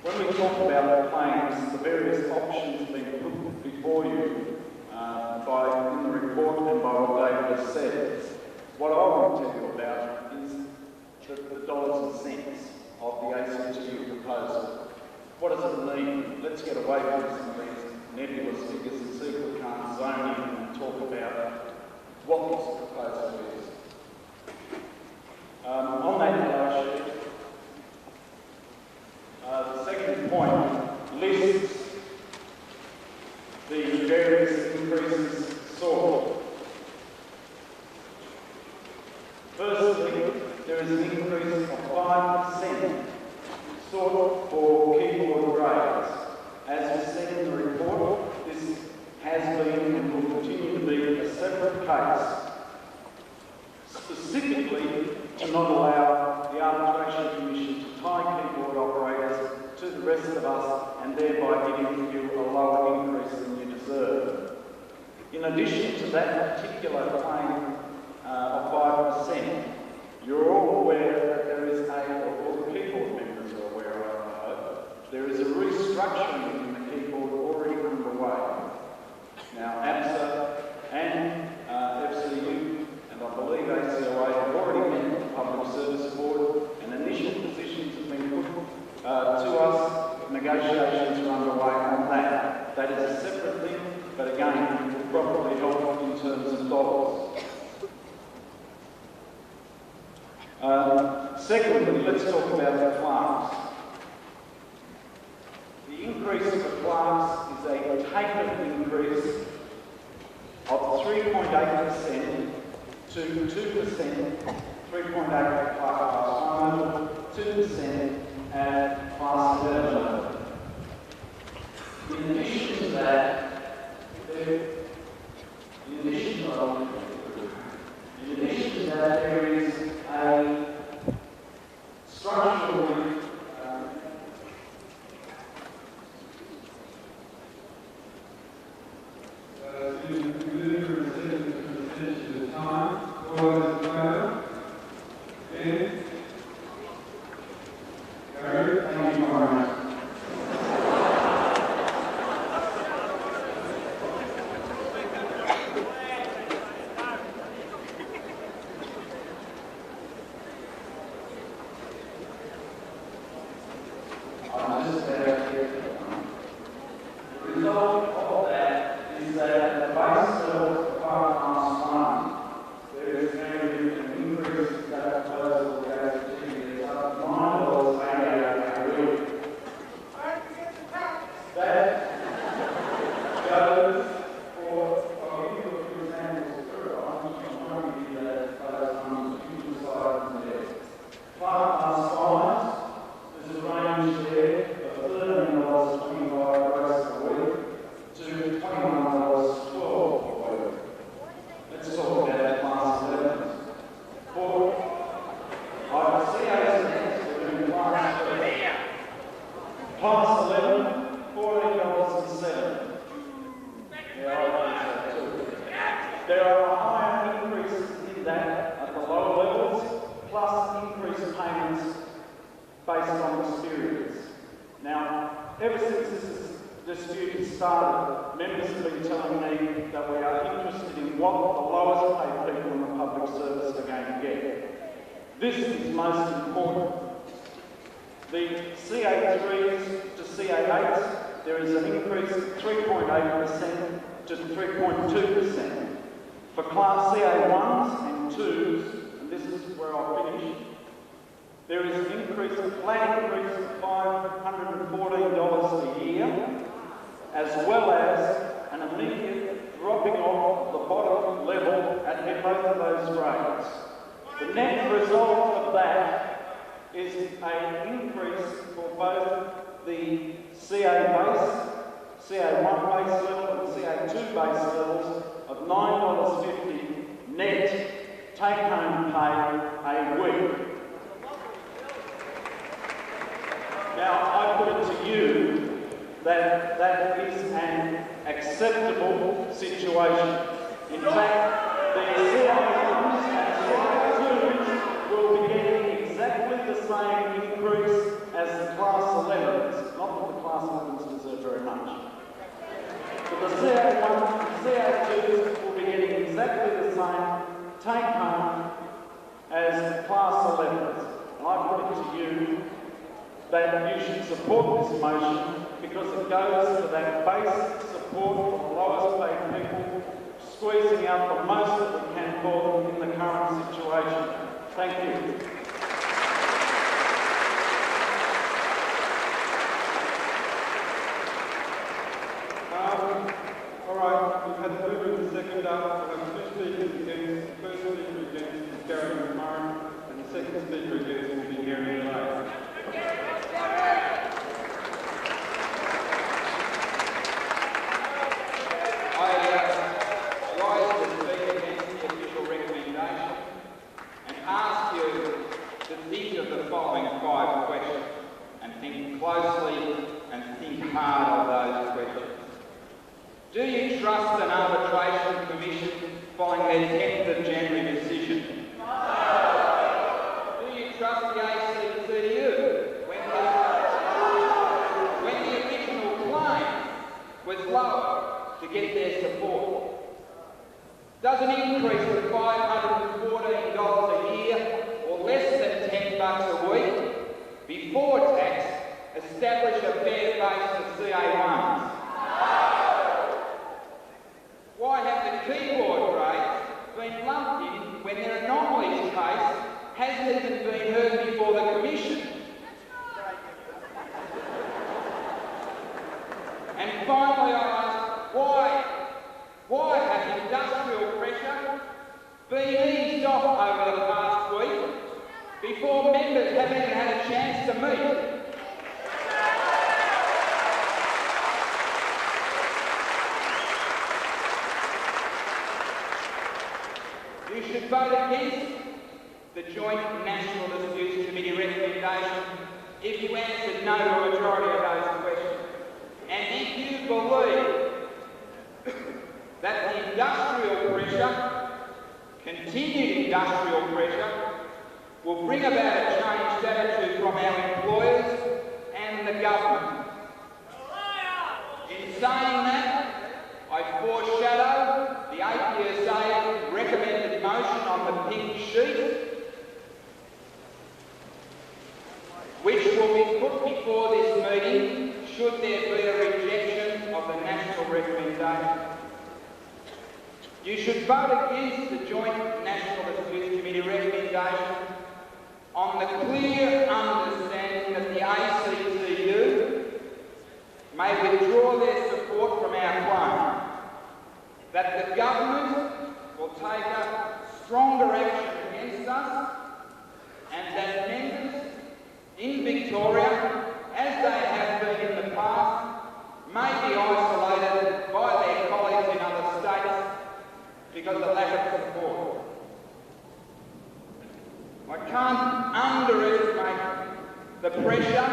When we talk about the claims, the various options being put before you in the report and by what David has said, what I want to tell you about is the dollars and cents of the ACTU proposal. What does it mean? Let's get away from some of these nebulous figures and see if we can't zone in and talk about what this proposal is. On that yellow sheet, the second point lists the various increases sought. Firstly, there is an increase of 5% sought for keyboard grades. As we said in the report, this has been and will continue to be a separate case, specifically to not allow the Arbitration Commission to tie keyboard operators to the rest of us and thereby giving you a lower increase than you deserve. In addition to that particular claim of 5%, you're all aware that there is or the keyboard members are aware of, I hope, there is a restructuring in the keyboard already underway. Now, APSA and FCU and I believe ACOA have already met the Public Service Board and initial positions have been put to us. Negotiations are underway on that. That is a separate thing, but again, it will probably help in terms of dollars. let's talk about the clerks. The increase for clerks is a tapered increase of 3.8% to 2%, 3.8 at class 1 level, 2% at class 11 level. In addition to that, there is a structural when their anomalies case hasn't even been heard before the Commission? And finally I ask, why has industrial pressure been eased off over the past week before members haven't even had a chance to meet? You should vote against the Joint National Disputes Committee recommendation if you answered no to a majority of those questions. And if you believe that the industrial pressure, continued industrial pressure, will bring about a changed attitude from our employers and the government. In saying that, I foreshadow the APSA recommended motion on the pink sheet, which will be put before this meeting should there be a rejection of the national recommendation. You should vote against the Joint National Disputes Committee recommendation on the clear understanding that the ACTU may withdraw their support from our claim, that the government will take up stronger action against us, and that members in Victoria, as they have been in the past, may be isolated by their colleagues in other states because of lack of support. I can't underestimate the pressure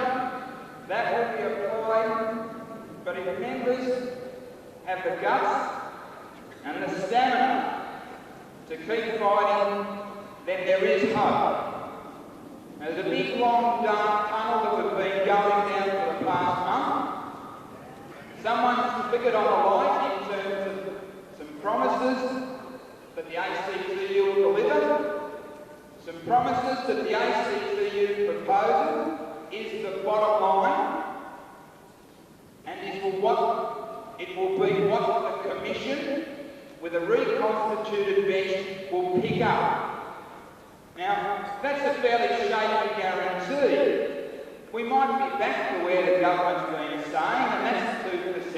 that will be applied, but if members have the guts and the stamina to keep fighting, then there is hope. There's a big, long, dark tunnel that we've been going down for the past month. Someone's flickered on the light in terms of some promises that the ACTU will deliver, some promises that the ACTU proposal is the bottom line, and it will be what the Commission, with a reconstituted bench, will pick up. Now, that's a fairly shaky guarantee. We might be back to where the government's been saying, and that's 2%,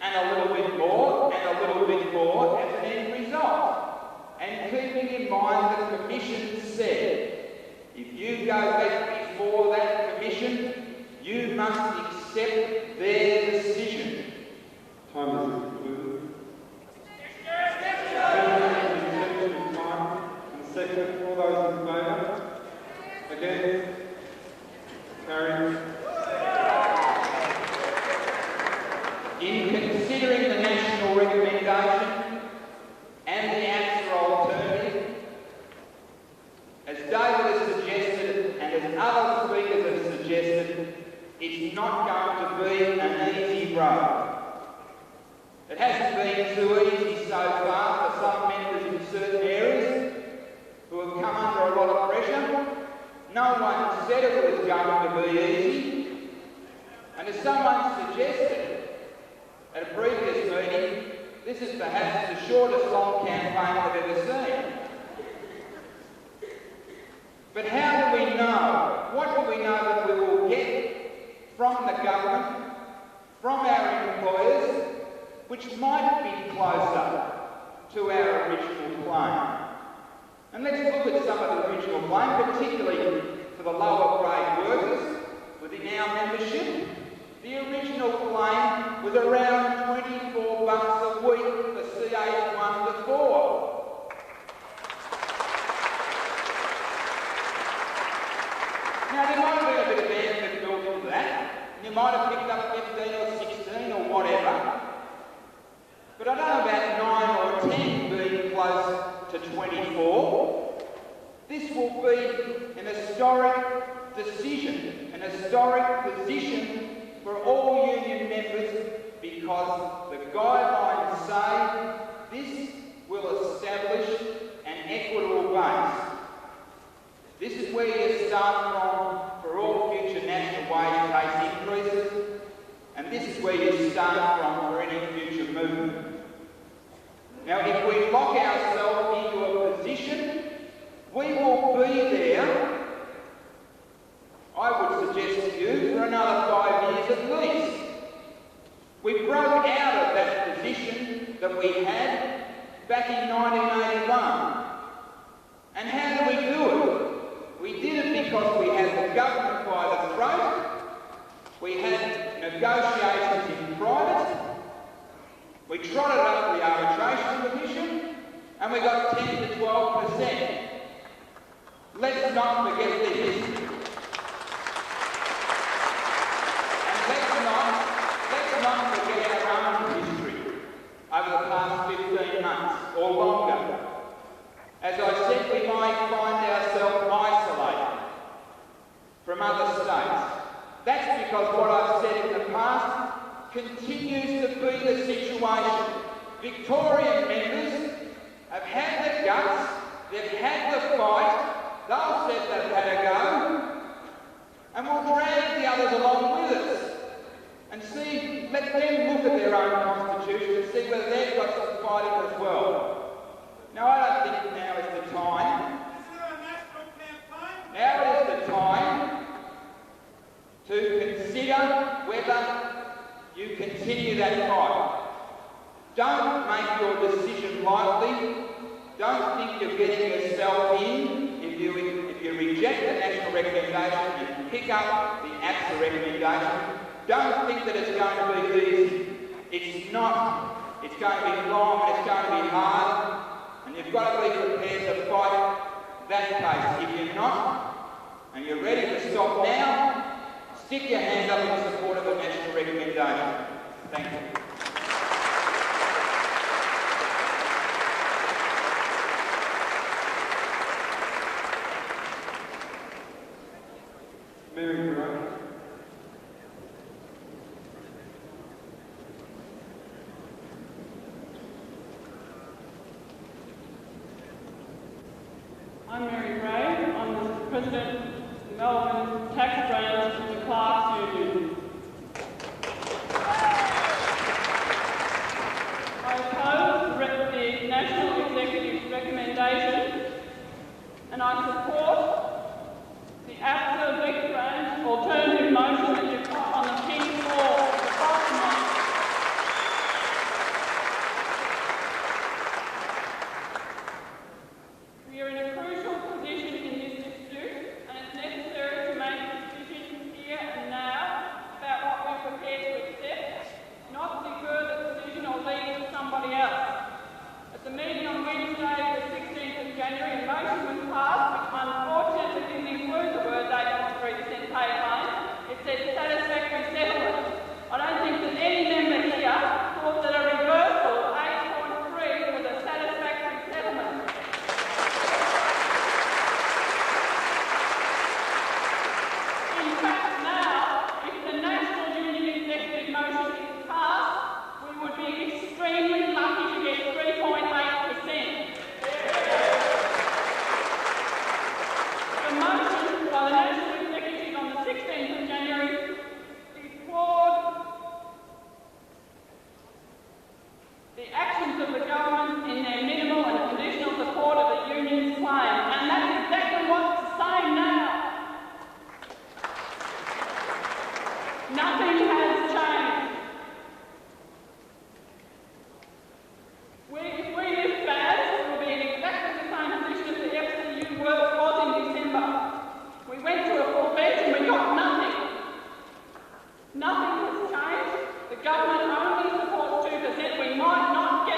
and a little bit more, and a little bit more as an end result. And keeping in mind the Commission said, if you go back before that Commission, you must accept their decision. Time is concluded. Second, all those in favour? Against? Carried. In considering the national recommendation and the answer alternative, as David has suggested and as other speakers have suggested, it's not going to be an easy road. It hasn't been too easy so far for some members in certain areas who have come under a lot of pressure. No one said it was going to be easy. And as someone suggested at a previous meeting, this is perhaps the shortest long campaign I've ever seen. But how do we know? What do we know that we will get from the government, from our employers, which might be closer to our original claim? And let's look at some of the original claim, particularly for the lower grade workers within our membership. The original claim was around $24 a week for CAs 1 to 4. Now there might have been a bit of benefit built into that. You might have picked up 15 or 16 or whatever. But I don't know about 9 or 10 being close to 24. This will be an historic decision, an historic position for all union members, because the guidelines say this will establish an equitable base. This is where you start from for all future national wage case increases, and this is where you start from for any future movement. Now, if we lock ourselves into a position, we will be there, I would suggest to you, for another 5 years at least. We broke out of that position that we had back in 1981. And how did we do it? We did it because we had the government by the throat, we had negotiations in private, we trotted up the arbitration commission, and we got 10 to 12%. Let's not forget the history. And let's not forget our own history over the past 15 months or longer. As I said, we might find ourselves isolated from other states. That's because what I've said in the past continues to be the situation. Victorian members have had the guts, they've had the fight, they've said they've had a go, and we'll drag the others along with us. And see, let them look at their own constitution and see whether they've got some fighting as well. Now, I don't think now is the time. Is there a national campaign? Now is the time to consider whether you continue that fight. Don't make your decision lightly. Don't think you're getting yourself in. If you reject the national recommendation and pick up the APSA recommendation, don't think that it's going to be easy. It's not. It's going to be long and it's going to be hard. And you've got to be prepared to fight that case. If you're not, and you're ready to stop now, stick your hand up in support of the national recommendation. Thank you. Mary Gray. I'm Mary Gray. I'm the President of the Melbourne Tax Branch of the Clerks Union. I oppose the National Executive's recommendation and I support the APSA Vic Branch alternative motion that you've got on the pink floor of the Parliament. We are in a crucial position in this dispute, and it's necessary to make a decision here and now about what we're prepared to accept, not defer the decision or leave it to somebody else. At the meeting on Wednesday, the 16th of January, a motion was passed which unfortunately didn't include the word they want 3% pay claim. It said satisfactory settlement. I don't think that any member here thought that a reversal of 8.3 was a satisfactory settlement. In fact, now, if the National Union Executive motion is passed, we would be extremely lucky to get 3.8%. The motion by the National Executive on the 16th of January deplored the actions of the government in their minimal and conditional support of the union's claim, and that's exactly what's the same now. Nothing has changed. If we lift bans, we'll be in exactly the same position as the FCU was in December. We went to a full bench and we got nothing. Nothing has changed. The government only supports 2%. We might not get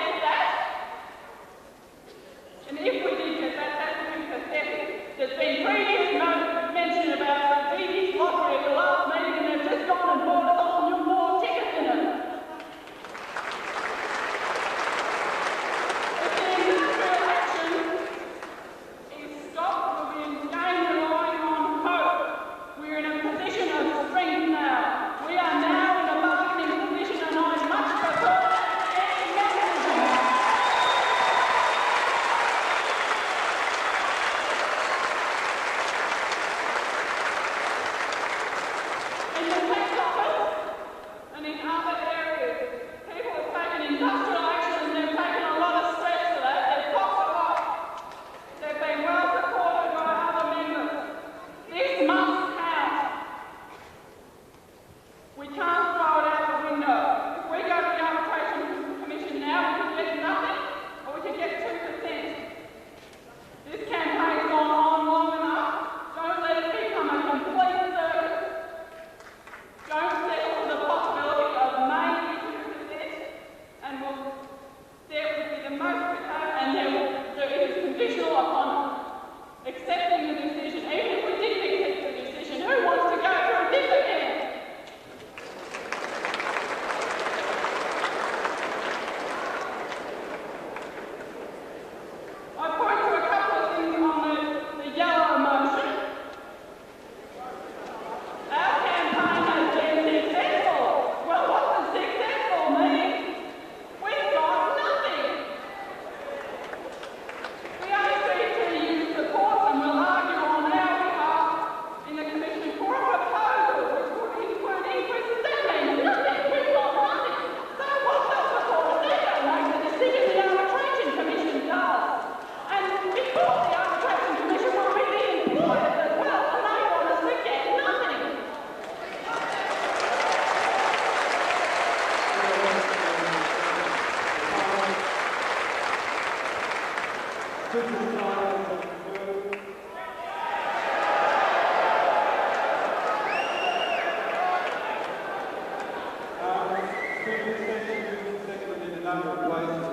number of places.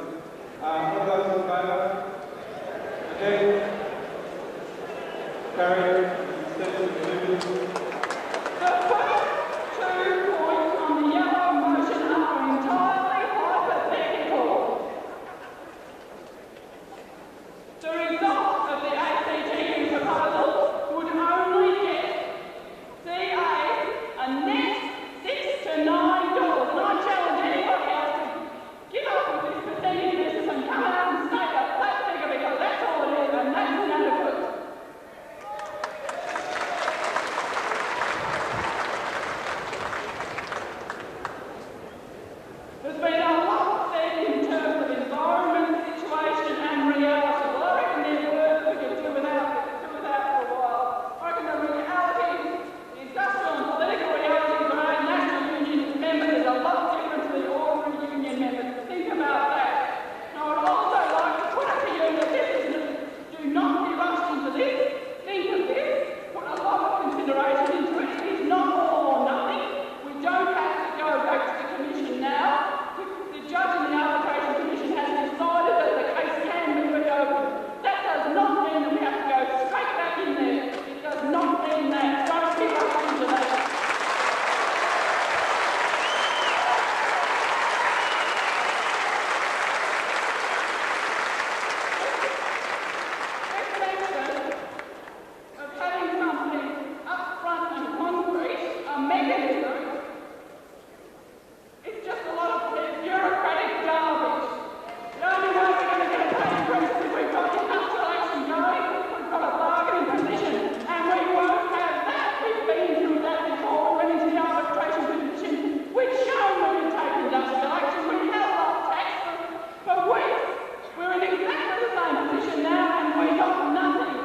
All those in favour? Against? Carried. Consent moving. The first 2 points on the yellow motion are entirely hypothetical. The result of the ACTU proposal would only get CA a net $6 to $9. And I challenge anybody else to give up with this percentage business and come out and state a flat figure, because that's all it is, and that's inadequate. There's been a lot said in terms of environment, situation and reality. Well, I reckon there's words we could do without for a while. I reckon the reality, the industrial and political realities of our national union members is a lot different to the ordinary union members. Think about that. And I would also like to put it to you that this is, do not be rushed into this. Think of this. Put a lot of consideration into it. It's not all or nothing. We don't have to go back to the commission now. The judge in the arbitration commission has decided that the case can be reopened. That does not mean that we have to go straight back in there. It does not mean that. Don't be rushed into that. Of having something upfront and concrete, a mechanism, it's just a lot of bureaucratic garbage. The only way we're going to get a pay increase is if we've got industrial action going, we've got a bargaining position, and we won't have that. We've been through that before we went into the arbitration position. We've shown we can take industrial action. We held up tax for weeks. We're in exactly the same position now, and we got nothing.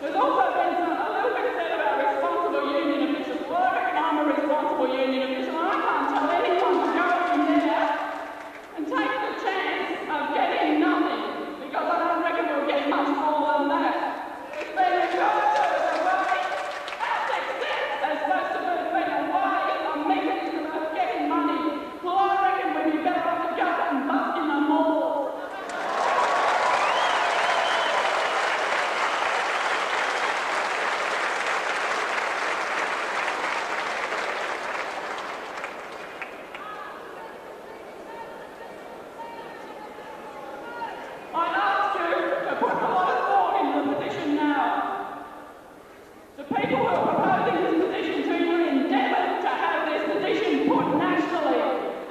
There's also been a little bit said about responsible union officials. Well, I reckon I'm a responsible union official, and I can't tell anyone to go in there and take the chance of getting nothing, because I don't reckon we'll get much more than that. It's been referred to as a way, our success as supposed to be a way, a mechanism of getting money. Well, I reckon we'd be better off to go and bust in the mall. I ask you to put a lot of thought into the petition now. The people who are proposing this petition to you endeavoured to have this petition put nationally,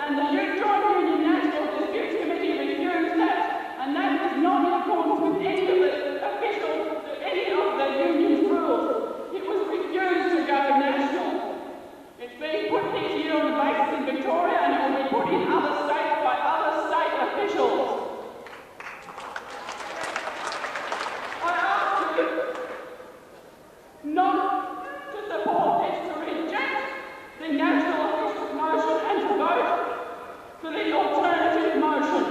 and the Joint Union National Disputes Committee refused that, and that is not in accordance with any of the official, any of the union's rules. It was refused to go national. It's being put here to you on the basis in Victoria, and it will be put in other states by other state officials. I ask you not to support this, to reject the national official's motion and to vote for the alternative motion.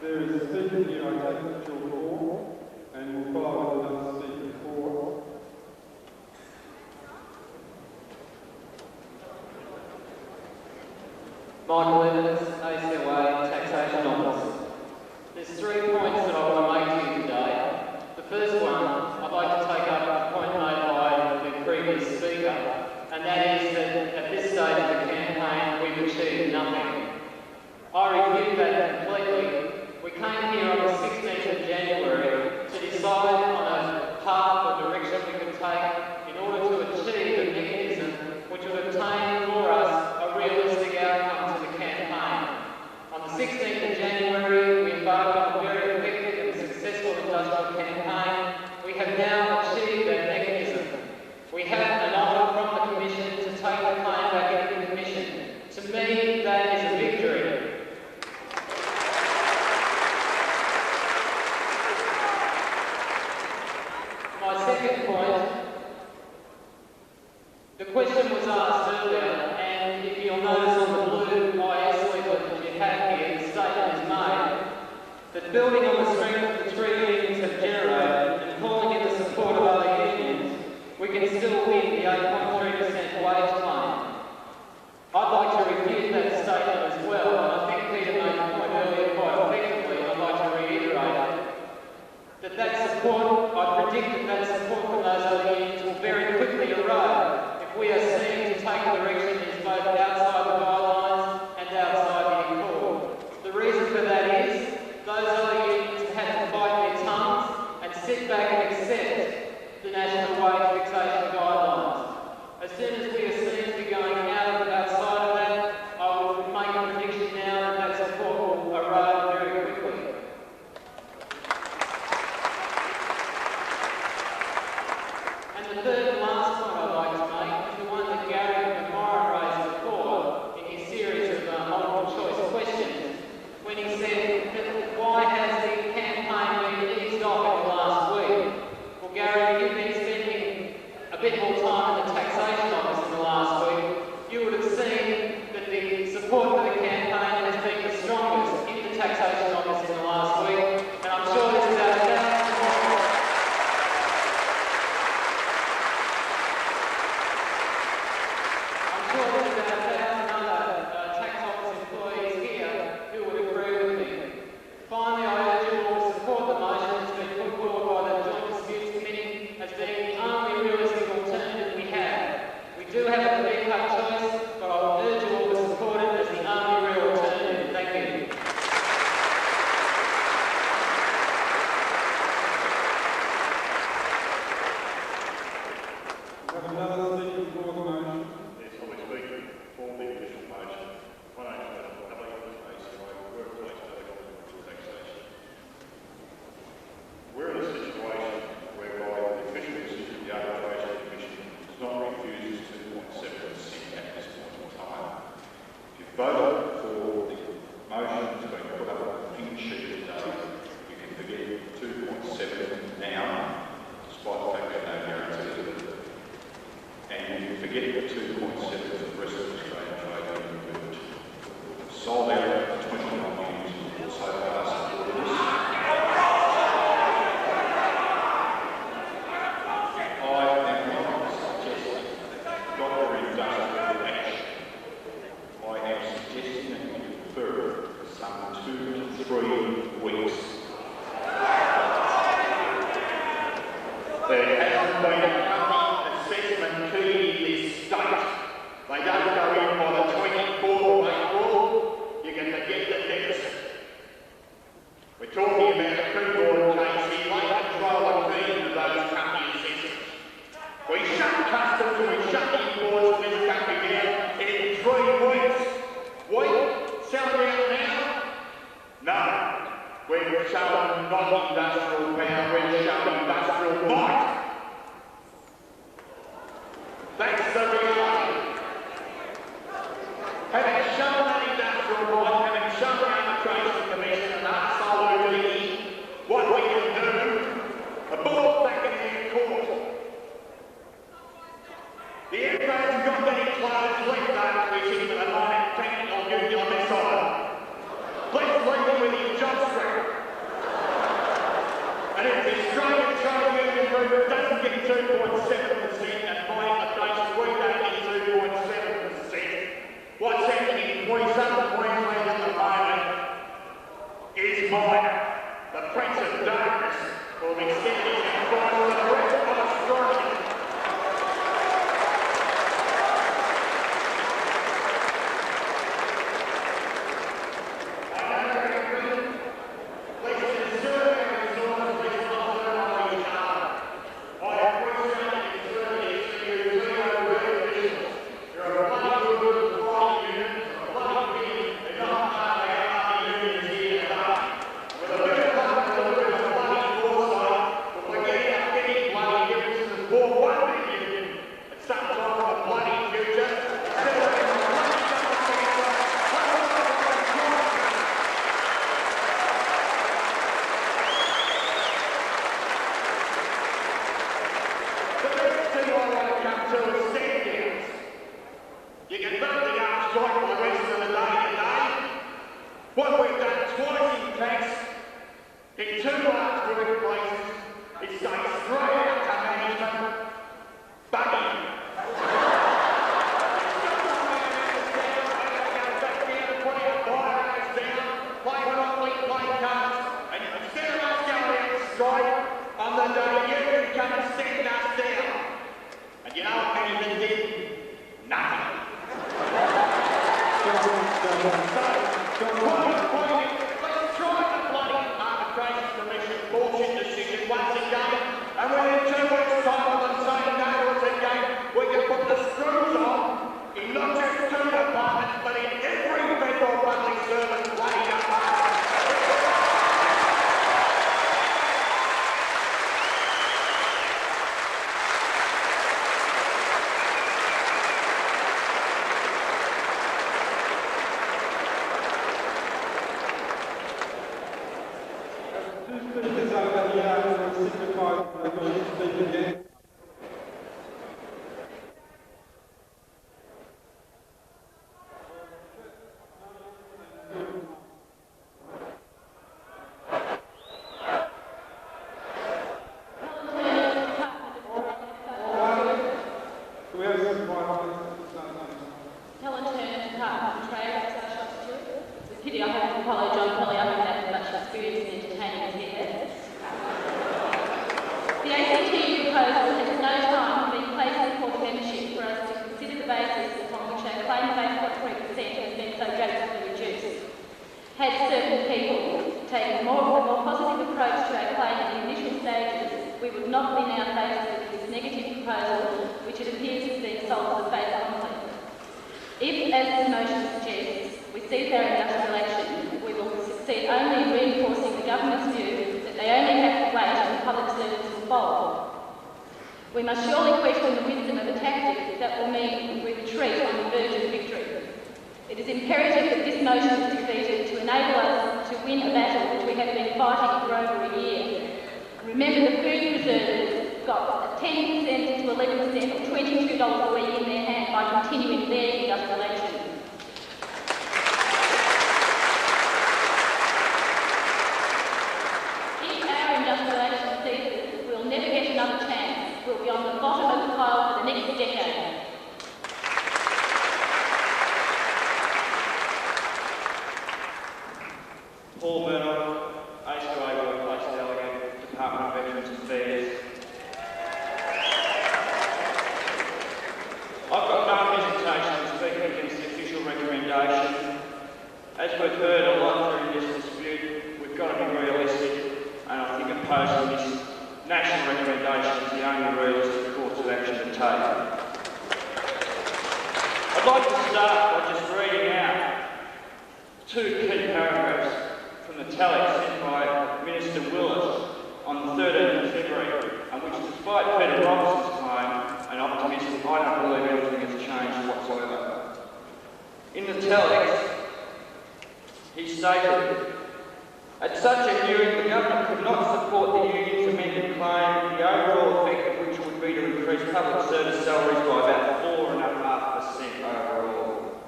There is a speaker here, I take it to call, and we'll follow with another speaker for. Michael Evans, ACOA Taxation Office. There's 3 points that I want to make to you today. The first one, I'd like to take up a point made by the previous speaker, and that is that at this stage of the campaign we've achieved nothing. I refute that completely. We came here on the 16th of January to decide on a path or direction we could take in order to achieve a mechanism which would obtain for us a realistic outcome to the campaign. On the 16th of January, we embarked on a very effective and that building on the strength the three unions have generated and calling in the support of other unions, we can still win the 8.3% wage claim. I'd like to refute that statement as well, and I think Peter made the point earlier quite effectively, and I'd like to reiterate it, that support, I predict that support from those other unions will very quickly erode if we are seen to take a direction that is both outside the guidelines and outside the accord. The reason for that is those other unions have had to bite their tongues and sit back and accept the national wage fixation guidelines. As soon as we are seen to be going outside of that, I will make a prediction now that support will erode very quickly. And the third and last point I'd like to make is the one that Gary and Myer raised before in his series of multiple choice questions, when he said that why has the campaign been eased off in the last week? Well, Gary, you've been spending a bit more time in the taxation office in the last week. You would have seen that the support for the campaign has been the strongest in the taxation office in the last week, and I'm sure there's about 1,000 other tax office employees here who would agree with me. Finally, I urge you all to support the motion that's been put forward by the Joint Disputes Committee as being the only realistic alternative we have. We do have a clear-cut choice, but I will urge you all to support it as the only real alternative. Thank you. We have another speaker for the motion. Yes, I'll be speaking for the official motion. My name is Pelly, workplace taxation. We're in a situation whereby the official decision of the Arbitration Commission does not refuse 2.7% at this point in time. If you vote for the motion that's been put up on the pink sheet today, you can forget 2.7 now, despite the fact that no guarantees of it. And you forget the 2.7 for the rest of the Australian trade union. Sold out 21 unions so far supported this. I am not suggesting proper industrial action. I am suggesting that you defer some 2 to 3 weeks. There hasn't been a assessment key in this state. They don't go in by the 24th of April. You can forget the deficit. We're talking about a keyboard case here. They control the key to those company assessments. We shut customs and we shut imports in this country down in 3 weeks. Selling out now? No. We're showing not industrial power, we're showing industrial might. That's the reality. Having shown that industrial might, having shown the Arbitration Commission and absolutely what we can do, the ball's back in their court. The aircraft's got any clothes left over we see for the mining technical union on this side. Let's leave them with your job strap. And if the Australian Trade Union Group doesn't get 2.7% and mining operations we don't get 2.7%, what's happening in Southern Queensland at the moment is minor. The Prince of Darkness will be extending his employment to the rest of Australia. In 2 large workplaces, it stays straight out to management, buggy. On the day you come and send us down. And you know what management did? Nothing. Let's try the bloody arbitration commission bullshit decision once again, and within 2 weeks' time on the same day once again, we can put the screws on in not just 2 departments, but in every federal public service bloody department. Speakers over here will signify that they wish to speak again. Pity I have to follow John Pelly up with that much experience in entertaining as he has. The ACTU proposal has no time been placed before the membership for us to consider the basis upon which our claim of 8.3% has been so drastically reduced. Had certain people taken a more positive approach to our claim in the initial stages, we would not be now faced with this negative proposal, which it appears is being sold to the face only. If, as this motion suggests, we cease our industrial action, we will succeed only in reinforcing the government's view that they only have to wait until public service will fold. We must surely question the wisdom of a tactic that will mean we retreat on the verge of victory. It is imperative that this motion is defeated to enable us to win a battle which we have been fighting for over a year. Remember, the food preservers got 10% to 11% or $22 a week in their hand by continuing their industrial action. If our industrial action ceases, we'll never get another chance. We'll be on the bottom of the pile for the next decade. Paul Murdoch, ACA Workplace Delegate, Department of Veterans Affairs. I've got no hesitation in speaking against the official recommendation. As we've heard a lot through this dispute, we've got to be realistic, and I think opposing this national recommendation is the only realistic course of action to take. I'd like to start by just reading out 2 key paragraphs from the telex sent by Minister Willis on the 13th of February, and which, despite Peter Robinson's claim and optimism, I don't believe anything has changed whatsoever. In the telex, he stated, "At such a hearing, the government could not support the union's amended claim, the overall effect of which would be to increase public service salaries by about 4.5% overall.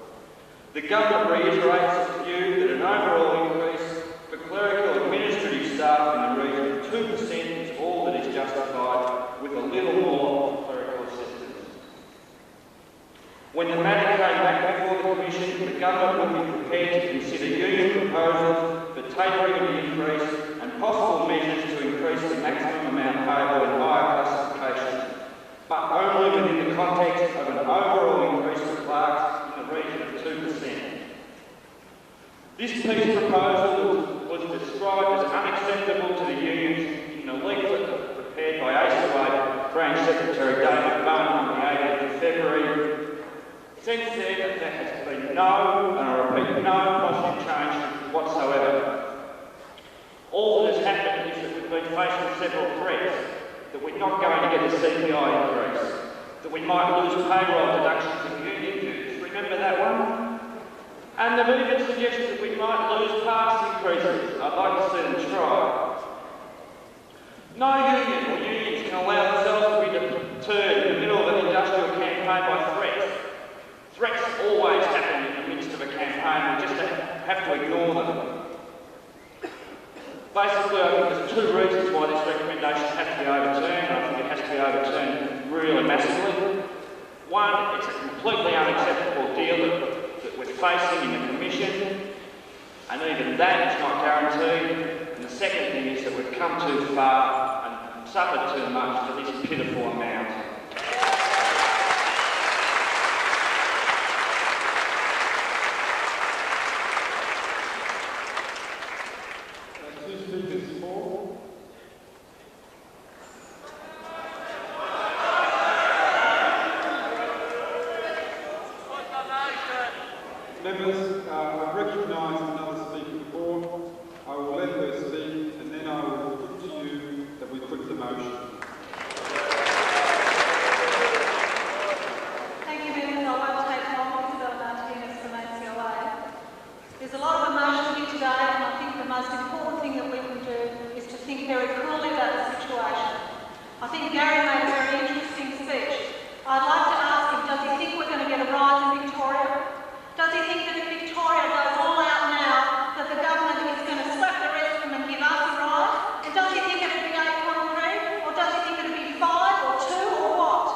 The government reiterates its view that an overall increase for clerical administrative staff in the region of 2% is all that is justified, with a little more clerical assistance. When the matter came back before the Commission, the government would be prepared to consider union proposals for tapering of the increase and possible measures to increase the maximum amount payable in higher classifications, but only within the context of an overall increase for clerks in the region of 2%. This piece proposal was described as unacceptable to the unions in the leaflet prepared by ACA Branch Secretary David Bunn on the 18th of February. Since then, there has been no, and I repeat, no positive change whatsoever. All that has happened is that we've been facing several threats, that we're not going to get a CPI increase, that we might lose payroll deductions of union dues. Remember that one? And they've even suggested that we might lose past increases. I'd like to see them try. No union or unions can allow themselves to be deterred in the middle of an industrial campaign by threats. Threats always happen in the midst of a campaign. We just have to ignore them. Basically, I think unacceptable deal that we're facing in the Commission, and even that is not guaranteed. And the second thing is that we've come too far and suffered too much for this pitiful amount. Two speakers for. Members, I recognise another speaker for. I will let her speak and then I will put to you that we put the motion. Thank you, members. I won't take long because I'm Martinez from ACLA. There's a lot of emotion here today, and I think the most important thing that we can do is to think very coolly about the situation. I think Gary made a very interesting speech. I'd like to ask him, does he think we're going to get a rise in Victoria? Does he think that if Victoria goes all out now, that the government is going to scrap the rest of them and give us a rise? And does he think it'll be 8.3, or does he think it'll be 5 or 2 or what?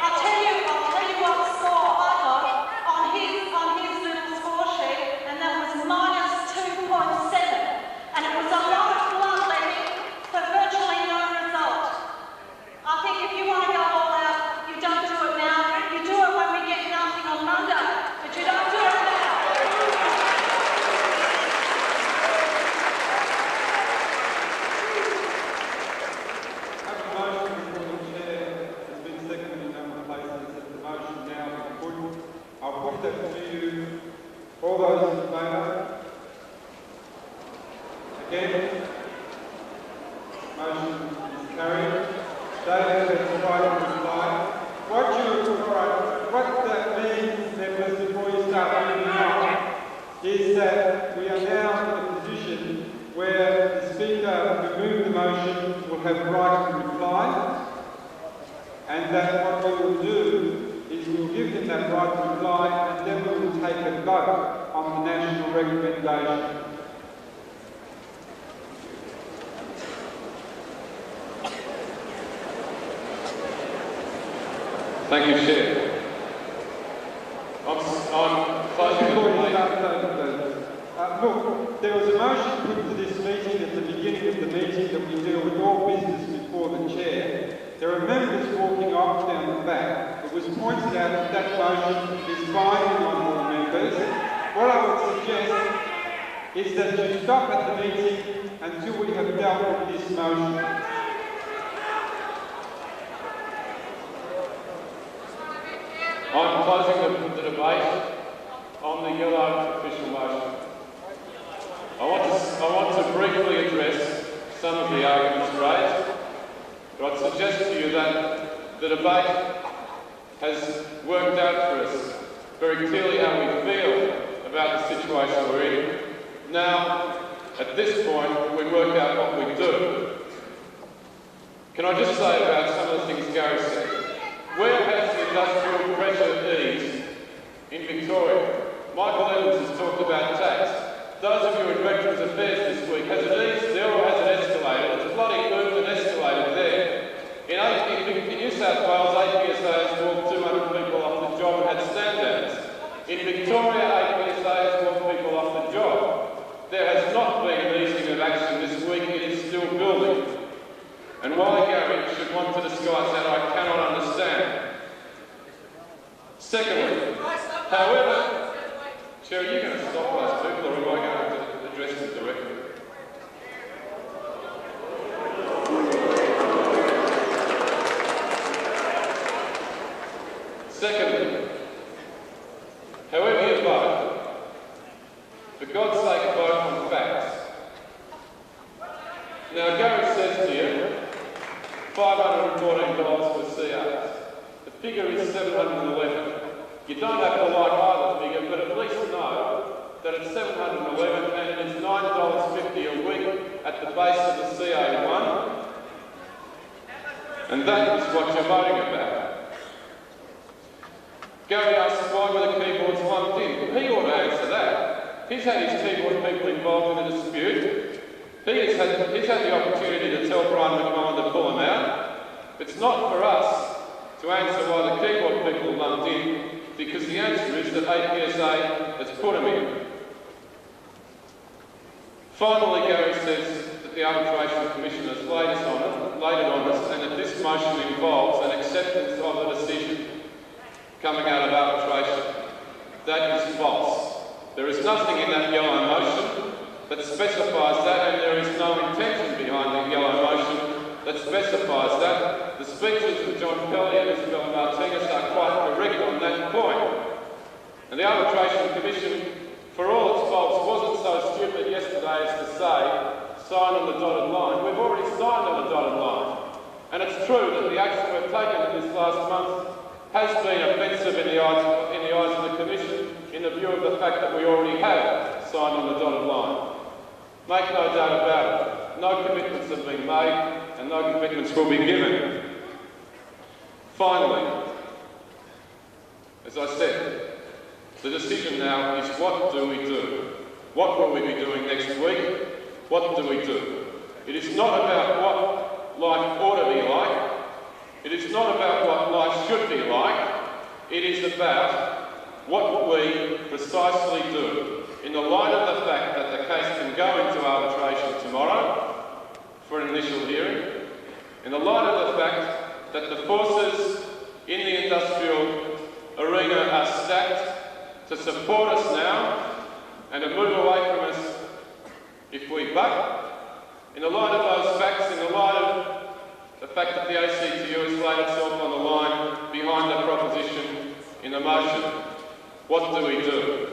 I'll tell you what score I got on his little score sheet, and that was -2.7, and it was a lot of bloodletting for virtually no result. I think if you want to go all out, you don't do it now. You do it when we get nothing on Monday, but you don't do it now. I have a motion before the chair has been seconded in other places that the motion now is put. I'll put that to you. All those in favour? Again? Motion is carried. David has the right to reply. What that means, members, before you start moving on, is that we are now in a position where the Speaker who moved the motion will have the right to reply, and that what we will do is we will give him that right to reply, and then we will take a vote on the national recommendation. Thank you, Chair. I'm closing the meeting. Look, there was a motion put to this meeting at the beginning of the meeting that we deal with all business before the chair. There are members walking off down the back. It was pointed out that that motion is binding on all members. What I would suggest is that you stop at the meeting until we have dealt with this motion. I'm closing the debate on the yellow official motion. I want to briefly address some of the arguments raised, but I'd suggest to you that the debate has worked out for us very clearly how we feel about the situation we're in. Now, at this point, we work out what we do. Can I just say about some of the things Gary said? Where has the industrial pressure eased in Victoria? Michael Evans has talked about tax. Those of you in Veterans Affairs this week, has it eased there or has it escalated? It's bloody moved and escalated there. In New South Wales, APSA has walked 200 people off the job and had stand-downs. In Victoria, APSA has walked people off the job. There has not been an easing of action this week, it is still building. And why Gary should want to disguise that, I cannot understand. Secondly, however, Chair, are you going to stop those people or am I going to address them directly? Secondly, however you vote, for God's sake vote on facts. Now Gary says to you, $514 for CRs. The figure is 711. You don't have to like either figure, but at least know that it's 711 and it's $9.50 a week at the base of the CA1. And that is what you're voting about. Gary asks why were the keyboards lumped in. He ought to answer that. He's had his keyboard people involved in the dispute. He's had the opportunity to tell Brian McMahon to pull him out. It's not for us to answer why the keyboard people lumped in. because the answer is that APSA has put them in. Finally, Gary says that the Arbitration Commission has laid it on us, and that this motion involves an acceptance of a decision coming out of arbitration. That is false. There is nothing in that yellow motion that specifies that, and there is no intention behind the yellow motion that specifies that. The speeches of John Pelly and Isabel Martinez are quite correct on that point. And the Arbitration Commission, for all its faults, wasn't so stupid yesterday as to say, sign on the dotted line. We've already signed on the dotted line. And it's true that the action we've taken in this last month has been offensive in the eyes of the Commission, in the view of the fact that we already have signed on the dotted line. Make no doubt about it. No commitments have been made, and no commitments will be given. Finally, as I said, the decision now is what do we do? What will we be doing next week? What do we do? It is not about what life ought to be like. It is not about what life should be like. It is about what we precisely do. In the light of the fact that the case can go into arbitration tomorrow for an initial hearing, in the light of the fact that the forces in the industrial arena are stacked to support us now and to move away from us if we buck, in the light of those facts, in the light of the fact that the ACTU has laid itself on the line behind the proposition in the motion, what do we do?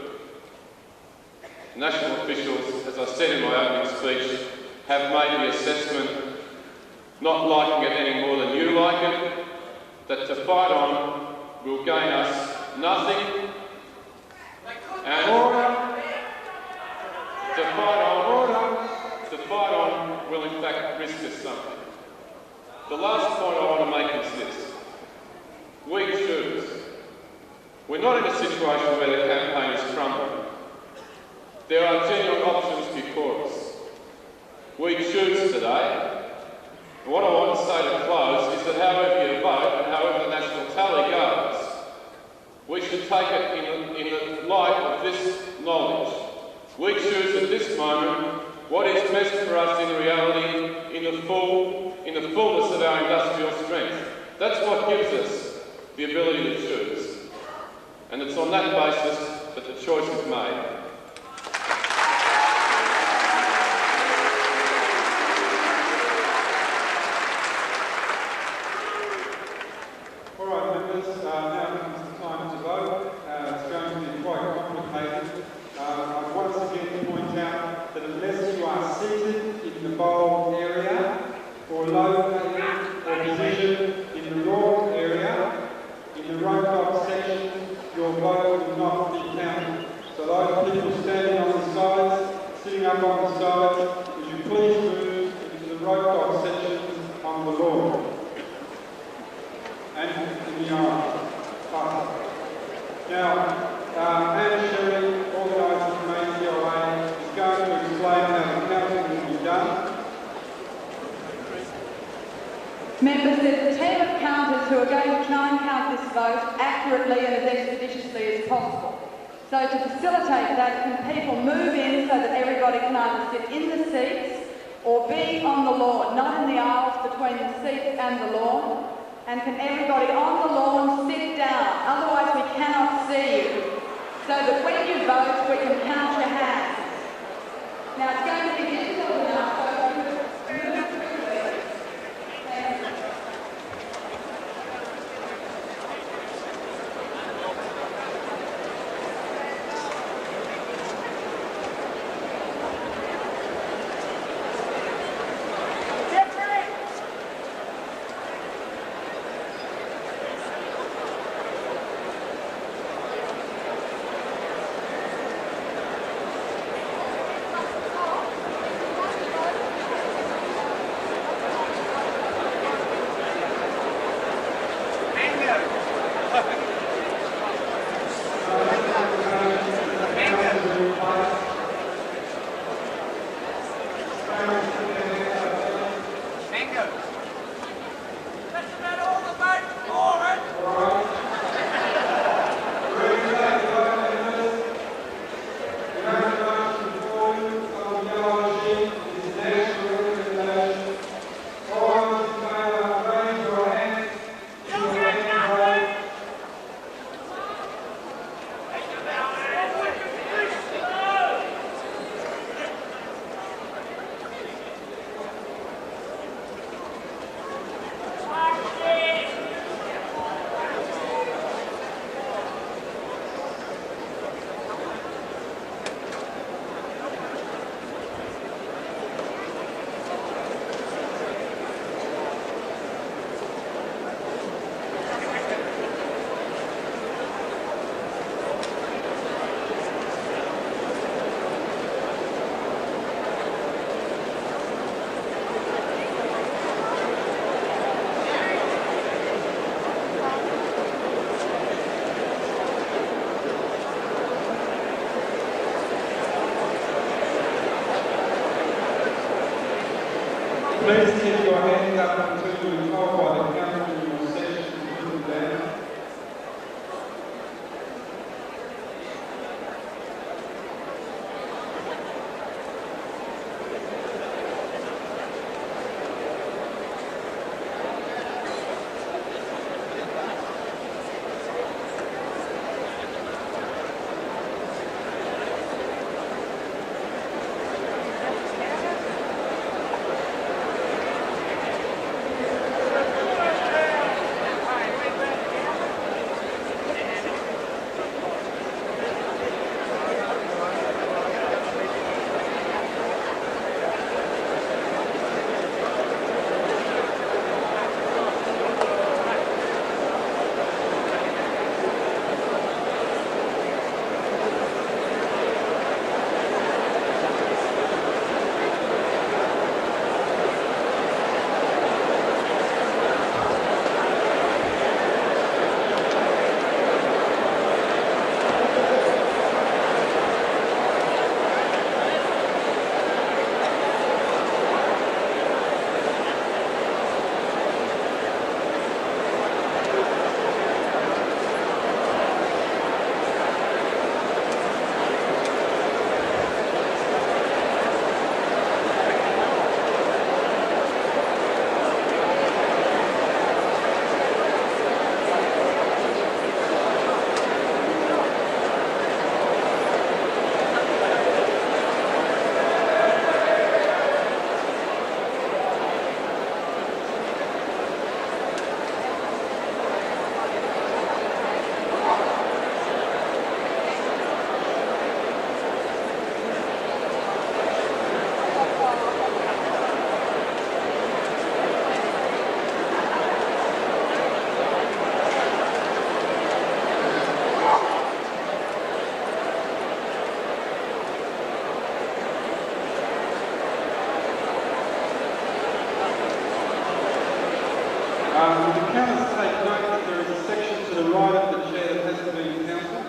National officials, as I said in my opening speech, have made the assessment, not liking it any more than you like it, that to fight on will gain us nothing, and to fight on will in fact risk us something. The last point I want to make is this. We choose. We're not in a situation where the campaign is crumbling. There are genuine options before us. We choose today. And what I want to say to close is that however you vote and however the national tally goes, we should take it in the light of this knowledge. We choose at this moment what is best for us in reality, in the fullness of our industrial strength. That's what gives us the ability to choose. And it's on that basis that the choice is made. All right, members, now comes the time to vote. It's going to be quite complicated. I once again point out that unless you are seated in the bowl area or located or positioned in the raw area, in the rope dock section, your vote will not be counted. So those people standing on the sides, sitting up on the sides, would you please move into the rope dock section on the lawn and in the aisle. Now, Anne Sherry, organiser from ACLA, is going to explain how the counting will be done. Members, there's a team of counters who are going to try and count this vote accurately and as expeditiously as possible. So to facilitate that, can people move in so that everybody can either sit in the seats or be on the lawn, not in the aisles between the seats and the lawn? And can everybody on the lawn sit down? Otherwise we cannot see you. So that when you vote, we can count your hands. Now it's going to be difficult enough, so Please keep your hands up until you're told by the council in your section to put them down. Would the councillors take note that there is a section to the right of the chair that has to be councilled?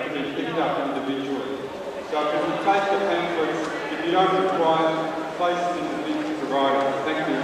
to be picked up individually. So if you take the pamphlets, if you don't require, place them in the bins provided. Thank you.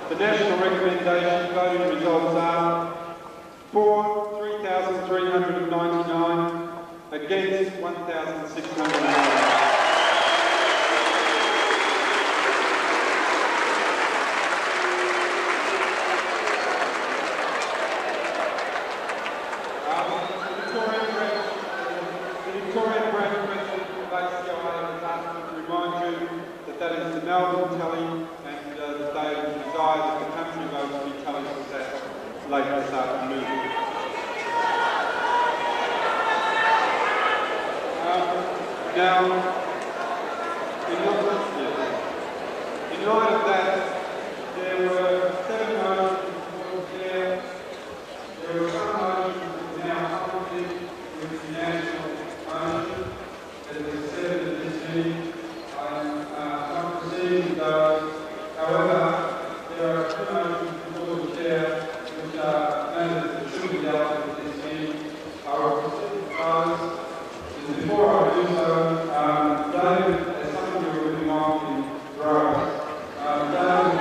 The national recommendation voting results are for 3,399, against 1,609. The Victorian branch president of ACOA has asked me to remind you that is the Melbourne tally, and that they desire that the country votes be tallied with that later this afternoon. Now, in light of that, there were 7 motions before the chair. There were some motions that now conflict with the national motion that was said at this meeting. I'm not proceeding those. However, there are 2 motions before the chair which are matters that should be dealt with at this meeting. I will proceed with those. Before I do so, David, as some of you are moving on in rows, David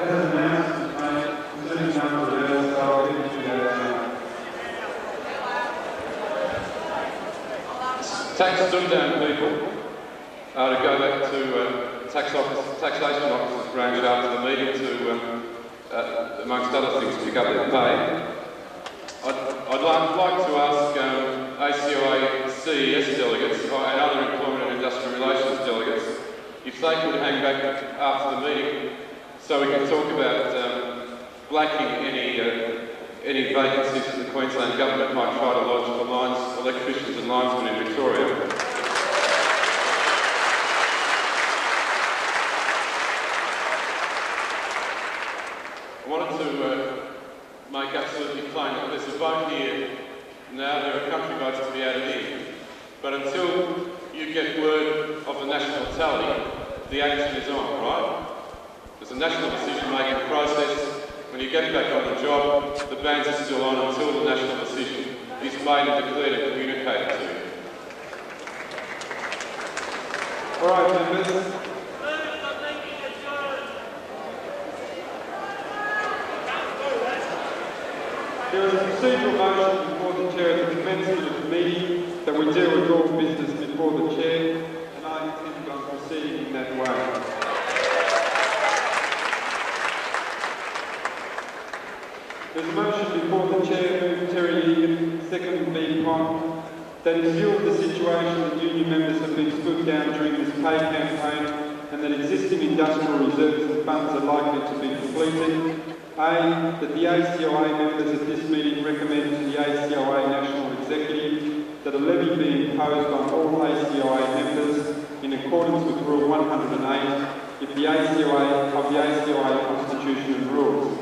has an announcement made concerning number of letters, so I'll give it to you that Tax stood down people to go back to taxation officers branch after the meeting to, amongst other things, pick up their pay. I'd like to ask ACOA CES delegates and other employment and industrial relations delegates if they could hang back after the meeting so we can talk about blacking any vacancies that the Queensland Government might try to lodge for electricians and linesmen in Victoria. I wanted to make absolutely plain that there's a vote here now. There are country votes to be added in, but until you get word of the national tally, the action is on, right? There's a national decision-making process. When you get back on the job, the bans are still on until the national decision is made and declared and communicated to you. All right, members. There is a procedural motion before the chair at the commencement of the meeting that we deal with all business before the chair, and I intend on proceeding in that way. There's a motion before the chair, Terry Egan, second B. Pond, that in view of the situation that union members have been stood down during this pay campaign and that existing industrial reserves and funds are likely to be depleted, A, that the ACOA members at this meeting recommend to the ACOA National Executive that a levy be imposed on all ACOA members in accordance with Rule 108 of the ACOA Constitution and Rules,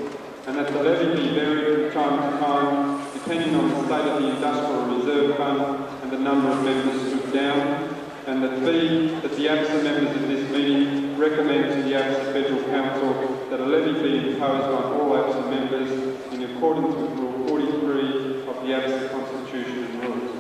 and that the levy be varied from time to time depending on the state of the Industrial Reserve Fund and the number of members stood down, and that B, that the ABSA members of this meeting recommend to the ABSA Federal Council that a levy be imposed on all ABSA members in accordance with Rule 43 of the ABSA Constitution and Rules.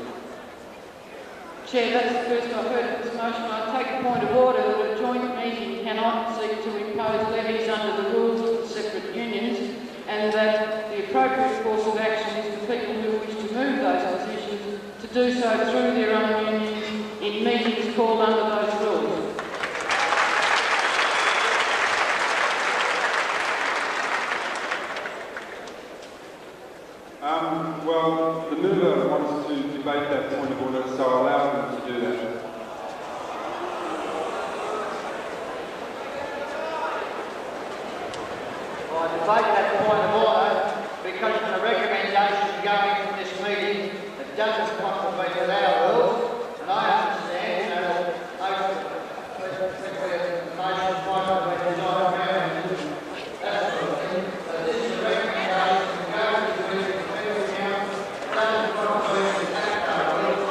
Chair, that's the first I've heard of this motion. I take a point of order that a joint meeting cannot seek to impose levies under the rules of the separate unions, and that the appropriate course of action is for people who wish to move those positions to do so through their own unions in meetings called under those rules. will take that point of order because of the recommendation going from this meeting that doesn't contravene with our rules, and I understand, that most of the motion might have been designed around that sort of thing. So this is a recommendation to go to the meeting of the council, doesn't contravene with our rules.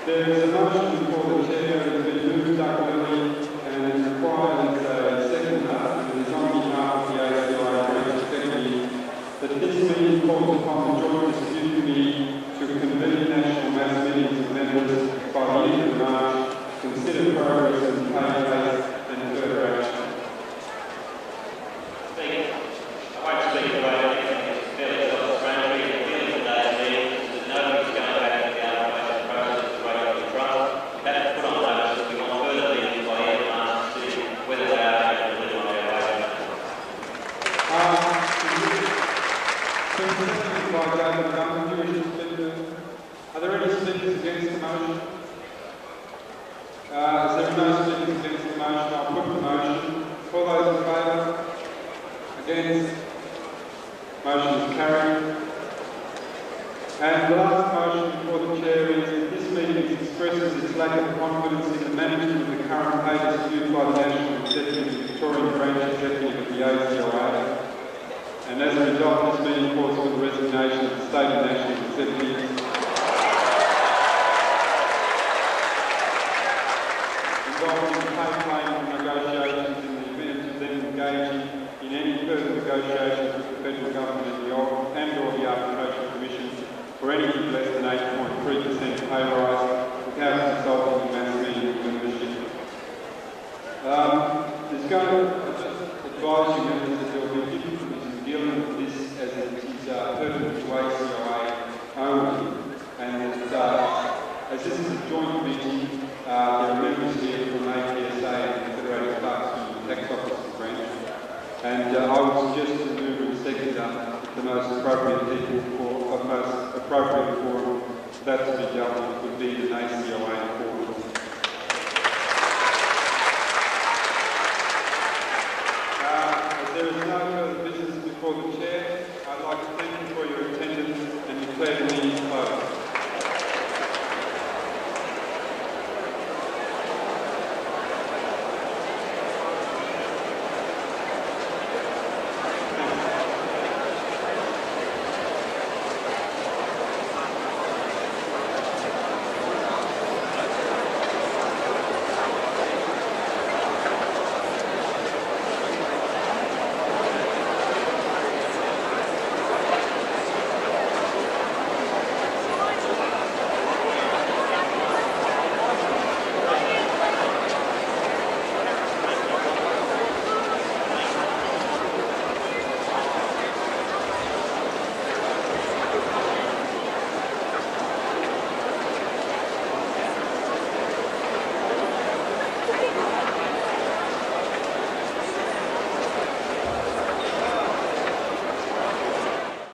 There is a motion before the chair that has been moved accurately and requires a second and is on behalf of the ACI Branch Executive that this meeting calls upon the Joint Dispute Committee to convene national mass meetings of members by the end of March, consider progress and take case and further action. I won't speak about anything that's fairly self-explanatory. The feeling of today's meeting is that nobody's going back to the arbitration process to break up the trust. We have to put on notice that we want further meetings by the end of March to see whether they are going to live on their way. Are there any speakers against the motion? Is there no speakers against the motion? I'll put the motion. All those in favour? Against? Motion is carried. And the last motion before the chair is that this meeting expresses its lack of confidence in the management of the current pay dispute by the National Executive and Victorian Branch Executive of the ACOA. And as a result, this meeting calls for the resignation of the State and National Executives involved in pay claim negotiations in the event of them engaging in any further negotiations with the federal government and/or the Arbitration Commission for anything less than 8.3% pay rise without consulting the mass meeting membership. There's going to just advise you members that there will be difficulties in dealing with this as it is pertinent to ACOA only, and that as this is a joint meeting, there are members here from APSA and Federated Clerks and Tax Officers Branch, and I would suggest to move and second the most appropriate people for most appropriate forum for that to be dealt with